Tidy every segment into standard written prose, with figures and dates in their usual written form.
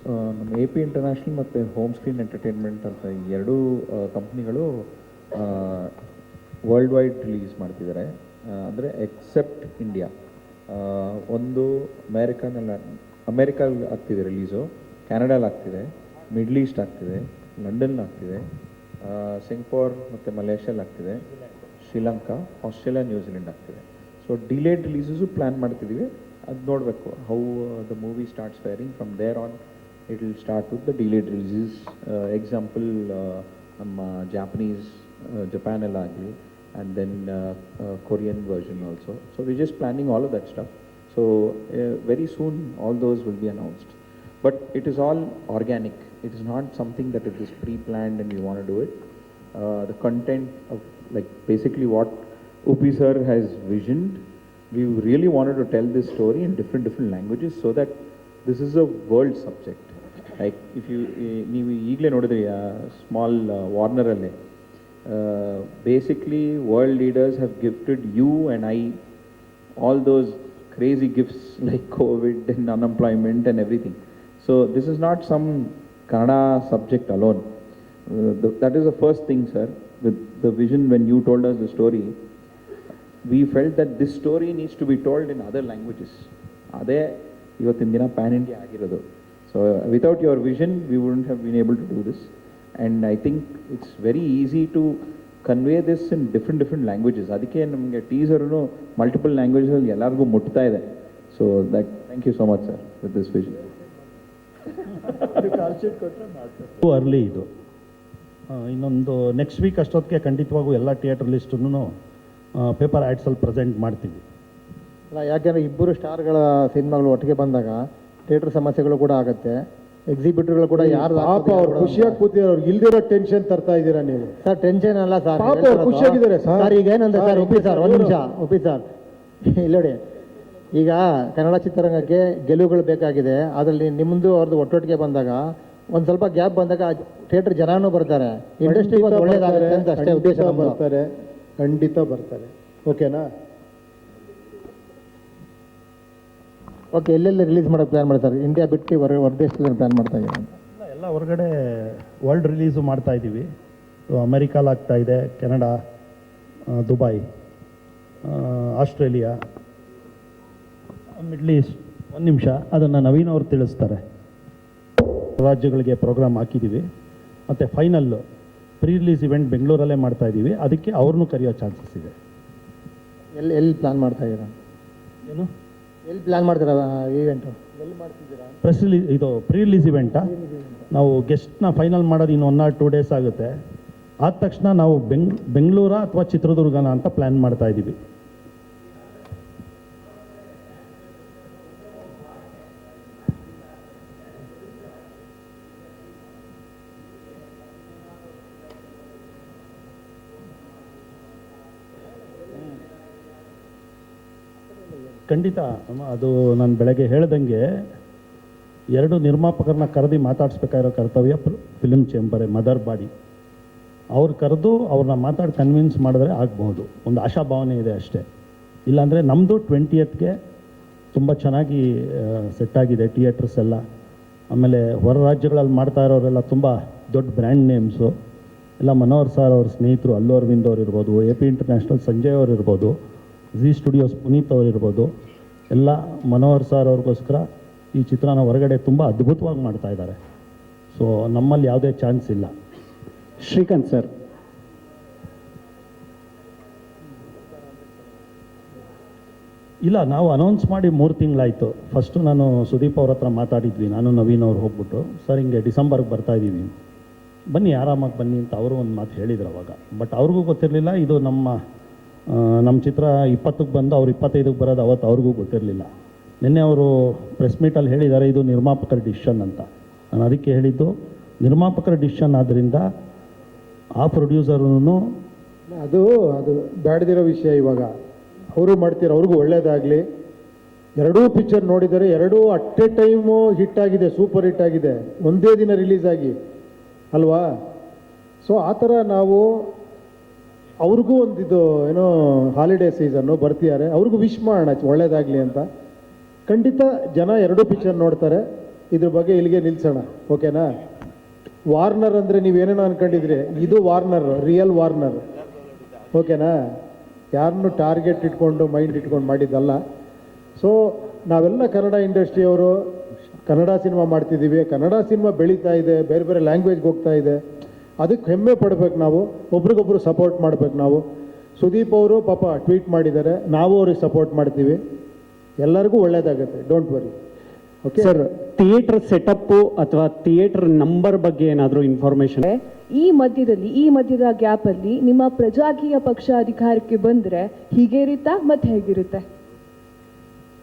ನಮ್ಮ A P international ಮತ್ತು home screen entertainment ಅಂತ ಎರಡೂ ಕಂಪ್ನಿಗಳು ವರ್ಲ್ಡ್ ವೈಡ್ ರಿಲೀಸ್ ಮಾಡ್ತಿದ್ದಾರೆ. ಅಂದರೆ ಎಕ್ಸೆಪ್ಟ್ ಇಂಡಿಯಾ. ಒಂದು ಅಮೇರಿಕಾದಲ್ಲಿ ಆಗ್ತಿದೆ ರಿಲೀಸು, ಕೆನಡಾಲ್ಲಿ ಆಗ್ತಿದೆ, ಮಿಡ್ಲ್ ಈಸ್ಟ್ ಆಗ್ತಿದೆ, ಲಂಡನ್ ಆಗ್ತಿದೆ, ಸಿಂಗಪೂರ್ ಮತ್ತು ಮಲೇಷ್ಯಲ್ಲಿ ಆಗ್ತಿದೆ, ಶ್ರೀಲಂಕಾ, ಆಸ್ಟ್ರೇಲಿಯಾ, ನ್ಯೂಜಿಲೆಂಡ್ ಆಗ್ತಿದೆ. ಸೊ ಡಿಲೇಡ್ ರಿಲೀಸಸ್ಸು ಪ್ಲ್ಯಾನ್ ಮಾಡ್ತಿದ್ದೀವಿ. ಅದು ನೋಡಬೇಕು how the movie starts firing. From there on it will start with the delayed releases. Example ನಮ್ಮ ಜಪಾನೆಲ್ಲ ಆಗಲಿ, and then Korean version also. So we just planning all of that stuff. So very soon all those will be announced. But it is all organic. It is not something that it is pre-planned and we want to do it. The content of, like, basically what Upi sir has visioned, we really wanted to tell this story in different languages so that this is a world subject. Like if you ನೀವು ಈಗಲೇ ನೋಡಿದ್ರಿ small ವಾರ್ನರಲ್ಲೇ basically world leaders have gifted you and I all those crazy gifts like COVID and unemployment and everything. So this is not some Kannada subject alone. That is the first thing, sir. With the vision, when you told us the story, we felt that this story needs to be told in other languages. Ade ಇವತ್ತಿನ ದಿನ PAN India ಆಗಿರೋದು. So without your vision, we wouldn't have been able to do this. And I think it's very easy to convey this in different languages. ಅದಕ್ಕೆ ನಮಗೆ ಟೀಸರ್ನು multiple ಲ್ಯಾಂಗ್ವೇಜಲ್ಲಿ ಎಲ್ಲರಿಗೂ ಮುಟ್ತಾ ಇದೆ. So that thank you so much sir with this vision. Early ಇದು ಇನ್ನೊಂದು next week ಅಷ್ಟೊತ್ತಿಗೆ ಖಂಡಿತವಾಗೂ ಎಲ್ಲ ಥಿಯೇಟರ್ ಲಿಸ್ಟನ್ನು ಪೇಪರ್ ಆ್ಯಡ್ಸಲ್ಲಿ ಪ್ರೆಸೆಂಟ್ ಮಾಡ್ತೀವಿ. ಅಲ್ಲ, ಯಾಕೆಂದರೆ ಇಬ್ಬರು ಸ್ಟಾರ್ಗಳ ಸಿನಿಮಾಗಳು ಒಟ್ಟಿಗೆ ಬಂದಾಗ ಥಿಯೇಟರ್ ಸಮಸ್ಯೆಗಳು ಕೂಡ ಆಗುತ್ತೆ. ಎಕ್ಸಿಬಿಟರ್ಗಳು ಕೂಡ ಯಾರು ಅವ್ರು ಖುಷಿಯಾಗಿ ಕೂತಿದ್ದಾರೆ, ಅವ್ರಿಗೆ ಇಲ್ದಿರೋ ಟೆನ್ಷನ್ ತರ್ತಾ ಇದ್ದೀರಾ ನೀವು. ಸರ್ ಟೆನ್ಷನ್ ಅಲ್ಲ ಸರ್, ಖುಷಿಯಾಗಿದ್ದಾರೆ ಸರ್. ಈಗ ಏನಂದ್ರೆ ಸರ್ ಉಪಿ ಸರ್ ಒಂದು ನಿಮಿಷ ಉಪಿ ಸರ್ ಇಲ್ಲ ನೋಡಿ, ಈಗ ಕನ್ನಡ ಚಿತ್ರರಂಗಕ್ಕೆ ಗೆಲುವುಗಳು ಬೇಕಾಗಿದೆ. ಅದರಲ್ಲಿ ನಿಮ್ಮದು ಅವ್ರದ್ದು ಒಟ್ಟೊಟ್ಟಿಗೆ ಬಂದಾಗ ಒಂದು ಸ್ವಲ್ಪ ಗ್ಯಾಪ್ ಬಂದಾಗ ಥಿಯೇಟರ್ ಜನನೂ ಬರ್ತಾರೆ, ಇಂಡಸ್ಟ್ರಿಗೆ ಒಂದು ಒಳ್ಳೇದಾಗುತ್ತೆ ಅಂತ ಅಷ್ಟೇ ಉದ್ದೇಶ. ಬರ್ತಾರೆ, ಖಂಡಿತ ಬರ್ತಾರೆ. ಓಕೆನಾ? ಓಕೆ, ಎಲ್ಲೆಲ್ಲಿ ರಿಲೀಸ್ ಮಾಡೋಕ್ಕೆ ಪ್ಲ್ಯಾನ್ ಮಾಡ್ತಾರೆ? ಇಂಡಿಯಾ ಬಿಟ್ಟು ಹೊರದೇಶದಲ್ಲಿ ಪ್ಲ್ಯಾನ್ ಮಾಡ್ತಾ ಇದ್ದೀವಿ? ಎಲ್ಲ ಹೊರಗಡೆ ವರ್ಲ್ಡ್ ರಿಲೀಸು ಮಾಡ್ತಾ ಇದ್ದೀವಿ. ಅಮೆರಿಕಾಲ್ ಆಗ್ತಾ ಇದೆ, Canada, Dubai, Australia, middle East. ಒಂದು ನಿಮಿಷ, ಅದನ್ನು ನವೀನ್ ಅವರು ತಿಳಿಸ್ತಾರೆ. ರಾಜ್ಯಗಳಿಗೆ ಪ್ರೋಗ್ರಾಮ್ ಹಾಕಿದ್ದೀವಿ. ಮತ್ತು ಫೈನಲ್ಲು ಪ್ರೀ ರಿಲೀಸ್ ಇವೆಂಟ್ ಬೆಂಗಳೂರಲ್ಲೇ ಮಾಡ್ತಾ ಇದ್ದೀವಿ. ಅದಕ್ಕೆ ಅವ್ರನ್ನೂ ಕರೆಯೋ ಚಾನ್ಸಸ್ ಇದೆ. ಎಲ್ಲಿ ಪ್ಲ್ಯಾನ್ ಮಾಡ್ತಾ ಇದ್ದೀರಾ? ಏನು ಎಲ್ಲಿ ಪ್ಲ್ಯಾನ್ ಮಾಡ್ತೀರಾ ಈವೆಂಟು? ಎಲ್ಲಿ ಮಾಡ್ತಿದ್ದೀರಾ? ಪ್ರೆಸ್ ರಿಲೀಸ್, ಇದು ಪ್ರೀ ರಿಲೀಸ್ ಇವೆಂಟಾ? ನಾವು ಗೆಸ್ಟ್ನ ಫೈನಲ್ ಮಾಡೋದು ಇನ್ನು 1 or 2 days ಆಗುತ್ತೆ. ಆದ ತಕ್ಷಣ ನಾವು ಬೆಂಗಳೂರ ಅಥವಾ ಚಿತ್ರದುರ್ಗನ ಅಂತ ಪ್ಲ್ಯಾನ್ ಮಾಡ್ತಾ ಇದ್ದೀವಿ. ಖಂಡಿತ. ಅದು ನಾನು ಬೆಳಗ್ಗೆ ಹೇಳ್ದಂಗೆ 2 ನಿರ್ಮಾಪಕರನ್ನ ಕರೆದು ಮಾತಾಡಿಸ್ಬೇಕಾಗಿರೋ ಕರ್ತವ್ಯ ಫಿಲ್ಮ್ ಚೇಂಬರೇ, ಮದರ್ ಬಾಡಿ. ಅವ್ರು ಕರೆದು ಅವ್ರನ್ನ ಮಾತಾಡಿ ಕನ್ವಿನ್ಸ್ ಮಾಡಿದ್ರೆ ಆಗ್ಬೋದು. ಒಂದು ಆಶಾಭಾವನೆ ಇದೆ ಅಷ್ಟೇ. ಇಲ್ಲಾಂದರೆ ನಮ್ಮದು 20th ತುಂಬ ಚೆನ್ನಾಗಿ ಸೆಟ್ ಆಗಿದೆ ಥಿಯೇಟರ್ಸ್ ಎಲ್ಲ. ಆಮೇಲೆ ಹೊರ ರಾಜ್ಯಗಳಲ್ಲಿ ಮಾಡ್ತಾ ಇರೋರೆಲ್ಲ ತುಂಬ ದೊಡ್ಡ ಬ್ರ್ಯಾಂಡ್ ನೇಮ್ಸು ಎಲ್ಲ. ಮನೋಹರ್ ಸರ್ ಅವ್ರ ಸ್ನೇಹಿತರು ಅಲ್ಲು ಅರವಿಂದ್ ಅವ್ರು ಇರ್ಬೋದು, ಎ ಪಿ ಇಂಟರ್ನ್ಯಾಷನಲ್ ಸಂಜಯ್ ಅವ್ರು ಇರ್ಬೋದು, ಜಿ ಸ್ಟುಡಿಯೋಸ್ ಪುನೀತ್ ಅವರು ಇರ್ಬೋದು, ಎಲ್ಲ ಮನೋಹರ್ ಸರ್ ಅವ್ರಿಗೋಸ್ಕರ ಈ ಚಿತ್ರನ ಹೊರಗಡೆ ತುಂಬ ಅದ್ಭುತವಾಗಿ ಮಾಡ್ತಾ ಇದ್ದಾರೆ. ಸೊ ನಮ್ಮಲ್ಲಿ ಯಾವುದೇ ಚಾನ್ಸ್ ಇಲ್ಲ. ಶ್ರೀಕಾಂತ್ ಸರ್, ಇಲ್ಲ, ನಾವು ಅನೌನ್ಸ್ ಮಾಡಿ 3 ತಿಂಗಳಾಯಿತು. ಫಸ್ಟು ನಾನು ಸುದೀಪ್ ಅವ್ರ ಹತ್ರ ಮಾತಾಡಿದ್ವಿ, ನಾನು ನವೀನ್ ಅವ್ರು ಹೋಗ್ಬಿಟ್ಟು, ಸರ್ ಹಿಂಗೆ ಡಿಸೆಂಬರ್ಗೆ ಬರ್ತಾಯಿದ್ದೀವಿ, ಬನ್ನಿ ಆರಾಮಾಗಿ ಬನ್ನಿ ಅಂತ ಅವರು ಒಂದು ಮಾತು ಹೇಳಿದ್ರು ಅವಾಗ. ಬಟ್ ಅವ್ರಿಗೂ ಗೊತ್ತಿರಲಿಲ್ಲ ಇದು ನಮ್ಮ ಚಿತ್ರ 20ಕ್ಕೆ ಬಂದು ಅವ್ರು 25ಕ್ಕೆ ಬರೋದು ಅವತ್ತು ಅವ್ರಿಗೂ ಗೊತ್ತಿರಲಿಲ್ಲ. ನಿನ್ನೆ ಅವರು ಪ್ರೆಸ್ ಮೀಟಲ್ಲಿ ಹೇಳಿದ್ದಾರೆ ಇದು ನಿರ್ಮಾಪಕರ ಡಿಸಿಷನ್ ಅಂತ. ನಾನು ಅದಕ್ಕೆ ಹೇಳಿದ್ದು ನಿರ್ಮಾಪಕರ ಡಿಸಿಷನ್ ಆದ್ದರಿಂದ ಆ ಪ್ರೊಡ್ಯೂಸರೂ ಅದು ಬ್ಯಾಡ್ದಿರೋ ವಿಷಯ. ಇವಾಗ ಅವರು ಮಾಡ್ತೀರ, ಅವ್ರಿಗೂ ಒಳ್ಳೇದಾಗಲಿ. 2 ಪಿಕ್ಚರ್ ನೋಡಿದರೆ 2 ಅಟ್ ಎ ಟೈಮು ಹಿಟ್ ಆಗಿದೆ, ಸೂಪರ್ ಹಿಟ್ ಆಗಿದೆ, ಒಂದೇ ದಿನ ರಿಲೀಸ್ ಆಗಿ ಅಲ್ವಾ? ಸೊ ಆ ಥರ ನಾವು ಅವ್ರಿಗೂ ಒಂದಿದು ಏನೋ ಹಾಲಿಡೇ ಸೀಸನ್ನು ಬರ್ತಿದ್ದಾರೆ, ಅವ್ರಿಗೂ ವಿಶ್ ಮಾಡೋಣ ಒಳ್ಳೇದಾಗಲಿ ಅಂತ. ಖಂಡಿತ ಜನ 2 ಪಿಕ್ಚರ್ ನೋಡ್ತಾರೆ. ಇದ್ರ ಬಗ್ಗೆ ಇಲ್ಲಿಗೆ ನಿಲ್ಸೋಣ, ಓಕೆನಾ? ವಾರ್ನರ್ ಅಂದರೆ ನೀವೇನೇನೋ ಅನ್ಕೊಂಡಿದ್ರಿ, ಇದು ವಾರ್ನರ್, ರಿಯಲ್ ವಾರ್ನರ್, ಓಕೆನಾ? ಯಾರನ್ನು ಟಾರ್ಗೆಟ್ ಇಟ್ಕೊಂಡು ಮೈಂಡ್ ಇಟ್ಕೊಂಡು ಮಾಡಿದ್ದಲ್ಲ. ಸೊ ನಾವೆಲ್ಲ ಕನ್ನಡ ಇಂಡಸ್ಟ್ರಿಯವರು ಕನ್ನಡ ಸಿನಿಮಾ ಮಾಡ್ತಿದ್ದೀವಿ, ಕನ್ನಡ ಸಿನಿಮಾ ಬೆಳೀತಾ ಇದೆ, ಬೇರೆ ಬೇರೆ ಲ್ಯಾಂಗ್ವೇಜ್ಗೆ ಹೋಗ್ತಾ ಇದೆ, ಅದಕ್ಕೆ ಹೆಮ್ಮೆ ಪಡ್ಬೇಕು ನಾವು, ಒಬ್ರಿಗೊಬ್ರು ಸಪೋರ್ಟ್ ಮಾಡ್ಬೇಕು ನಾವು. ಸುದೀಪ್ ಅವರು ಪಾಪ ಟ್ವೀಟ್ ಮಾಡಿದ್ದಾರೆ, ನಾವು ಅವ್ರಿಗೆ ಸಪೋರ್ಟ್ ಮಾಡ್ತೀವಿ, ಎಲ್ಲರಿಗೂ ಒಳ್ಳೇದಾಗುತ್ತೆ, don't worry. Okay sir, theatre setup ಅಥವಾ ಥಿಯೇಟರ್ ನಂಬರ್ ಬಗ್ಗೆ ಏನಾದರೂ ಇನ್ಫಾರ್ಮೇಶನ್? ಈ ಮಧ್ಯದ ಗ್ಯಾಪ್ ಅಲ್ಲಿ ನಿಮ್ಮ ಪ್ರಜಾಕೀಯ ಪಕ್ಷ ಅಧಿಕಾರಕ್ಕೆ ಬಂದ್ರೆ ಹೀಗೆ ಇರುತ್ತಾ ಮತ್ತೆ ಹೇಗಿರುತ್ತೆ?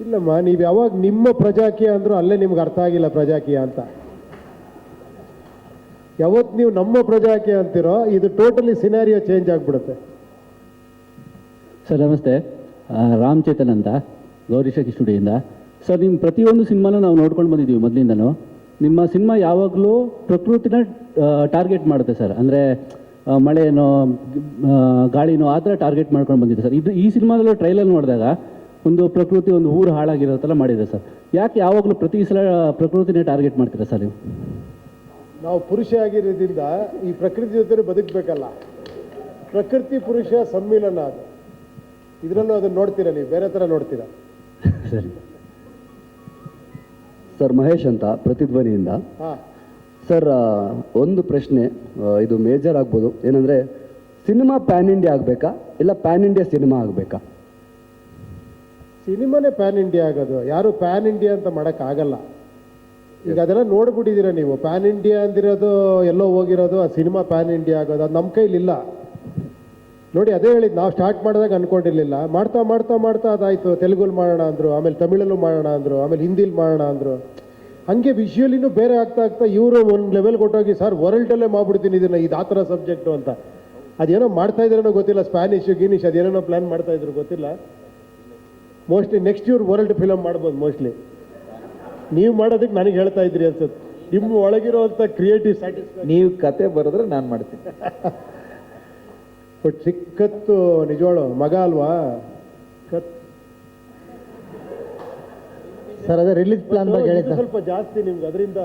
ಇಲ್ಲಮ್ಮ, ನೀವು ಯಾವಾಗ ನಿಮ್ಮ ಪ್ರಜಾಕೀಯ ಅಂದರೂ ಅಲ್ಲೇ ನಿಮ್ಗೆ ಅರ್ಥ ಆಗಿಲ್ಲ ಪ್ರಜಾಕೀಯ ಅಂತ. ಯಾವತ್ತು ನೀವು ನಮ್ಮ ಪ್ರಜಾಕೀಯ ಅಂತಿರೋ, ಇದು ಟೋಟಲಿ ಸಿನಾರಿಯೋ ಚೇಂಜ್ ಆಗಿಬಿಡುತ್ತೆ. ಸರ್ ನಮಸ್ತೆ, ರಾಮ್ ಚೇತನ್ ಅಂತ, ಗೌರಿಶಕಿ ಸ್ಟುಡಿಯೋಯಿಂದ. ಸರ್, ನಿಮ್ಮ ಪ್ರತಿಯೊಂದು ಸಿನಿಮಾನೂ ನಾವು ನೋಡ್ಕೊಂಡು ಬಂದಿದ್ದೀವಿ ಮೊದಲಿಂದನೂ. ನಿಮ್ಮ ಸಿನಿಮಾ ಯಾವಾಗಲೂ ಪ್ರಕೃತಿನ ಟಾರ್ಗೆಟ್ ಮಾಡುತ್ತೆ ಸರ್, ಅಂದರೆ ಮಳೆನೋ ಗಾಳಿನೋ ಆ ಥರ ಟಾರ್ಗೆಟ್ ಮಾಡ್ಕೊಂಡು ಬಂದಿದೆ ಸರ್. ಈ ಸಿನಿಮಾದಲ್ಲೂ ಟ್ರೈಲರ್ ನೋಡಿದಾಗ ಒಂದು ಪ್ರಕೃತಿ, ಒಂದು ಊರು ಹಾಳಾಗಿರೋ ಥರ ಮಾಡಿದೆ ಸರ್. ಯಾಕೆ ಯಾವಾಗಲೂ ಪ್ರತಿ ಸಲ ಪ್ರಕೃತಿನೇ ಟಾರ್ಗೆಟ್ ಮಾಡ್ತೀರಾ ಸರ್ ನೀವು? ನಾವು ಪುರುಷ ಆಗಿರೋದ್ರಿಂದ ಈ ಪ್ರಕೃತಿ ಜೊತೆ ಬದುಕಬೇಕಲ್ಲ. ಪ್ರಕೃತಿ ಪುರುಷ ಸಮ್ಮಿಲನ ಅದು, ಇದರಲ್ಲೂ ಅದನ್ನು ನೋಡ್ತೀರಾ, ನೀವು ಬೇರೆ ಥರ ನೋಡ್ತೀರಾ. ಸರಿ ಸರ್, ಮಹೇಶ್ ಅಂತ ಪ್ರತಿಧ್ವನಿಯಿಂದ. ಹಾಂ, ಸರ್, ಒಂದು ಪ್ರಶ್ನೆ, ಇದು ಮೇಜರ್ ಆಗ್ಬೋದು. ಏನಂದರೆ, ಸಿನಿಮಾ ಪ್ಯಾನ್ ಇಂಡಿಯಾ ಆಗಬೇಕಾ ಇಲ್ಲ ಪ್ಯಾನ್ ಇಂಡಿಯಾ ಸಿನಿಮಾ ಆಗಬೇಕಾ? ಸಿನಿಮಾನೇ ಪ್ಯಾನ್ ಇಂಡಿಯಾ ಆಗೋದು, ಯಾರು ಪ್ಯಾನ್ ಇಂಡಿಯಾ ಅಂತ ಮಾಡೋಕ್ಕಾಗಲ್ಲ. ಈಗ ಅದೆಲ್ಲ ನೋಡ್ಬಿಟ್ಟಿದ್ದೀರಾ ನೀವು. ಪ್ಯಾನ್ ಇಂಡಿಯಾ ಅಂದಿರೋದು ಎಲ್ಲೋ ಹೋಗಿರೋದು, ಆ ಸಿನಿಮಾ ಪ್ಯಾನ್ ಇಂಡಿಯಾ ಆಗೋದು ಅದು ನಮ್ಮ ಕೈಲಿಲ್ಲ ನೋಡಿ. ಅದೇ ಹೇಳಿದ್ದು, ನಾವು ಸ್ಟಾರ್ಟ್ ಮಾಡಿದಾಗ ಅಂದ್ಕೊಂಡಿರಲಿಲ್ಲ, ಮಾಡ್ತಾ ಮಾಡ್ತಾ ಮಾಡ್ತಾ ಅದಾಯಿತು. ತೆಲುಗಲ್ಲಿ ಮಾಡೋಣ ಅಂದರು, ಆಮೇಲೆ ತಮಿಳಲ್ಲೂ ಮಾಡೋಣ ಅಂದರು, ಆಮೇಲೆ ಹಿಂದಿಲಿ ಮಾಡೋಣ ಅಂದರು. ಹಾಗೆ ವಿಷುವಲಿನೂ ಬೇರೆ ಆಗ್ತಾ ಆಗ್ತಾ ಇವರು ಒಂದು ಲೆವೆಲ್ ಕೊಟ್ಟೋಗಿ, ಸರ್ ವರ್ಲ್ಡಲ್ಲೇ ಮಾಡ್ಬಿಡ್ತೀನಿ ಇದನ್ನು, ಇದು ಆ ಥರ ಸಬ್ಜೆಕ್ಟು ಅಂತ. ಅದೇನೋ ಮಾಡ್ತಾ ಇದ್ರೇನೋ ಗೊತ್ತಿಲ್ಲ, ಸ್ಪ್ಯಾನಿಷ್ ಗಿನಿಷ್ ಅದೇನೋ ಪ್ಲ್ಯಾನ್ ಮಾಡ್ತಾ ಇದ್ರು ಗೊತ್ತಿಲ್ಲ. ಮೋಸ್ಟ್ಲಿ ನೆಕ್ಸ್ಟ್ ಇವ್ರು ವರ್ಲ್ಡ್ ಫಿಲಮ್ ಮಾಡ್ಬೋದು ಮೋಸ್ಟ್ಲಿ. ನೀವು ಮಾಡೋದಕ್ಕೆ ನನಗೆ ಹೇಳ್ತಾ ಇದ್ರಿ ಅನ್ಸುತ್ತೆ, ನಿಮ್ಮ ಒಳಗಿರೋವಂಥ ಕ್ರಿಯೇಟಿವ್ ಸ್ಯಾಟಿಸ್ಫ್ಯಾಕ್ಷನ್. ನೀವು ಕತೆ ಬರೆದ್ರೆ ನಾನು ಮಾಡ್ತೀನಿ. ಬಟ್ ಸಿಕ್ಕತ್ತು ನಿಜವಾಳು ಮಗ ಅಲ್ವಾ ಕತ್. ಸರ್ ಅದೇ ರಿಲೀಸ್ ಪ್ಲಾನ್ ಬಗ್ಗೆ ಹೇಳಿದ್ದ ಸ್ವಲ್ಪ ಜಾಸ್ತಿ ನಿಮ್ಗೆ, ಅದರಿಂದ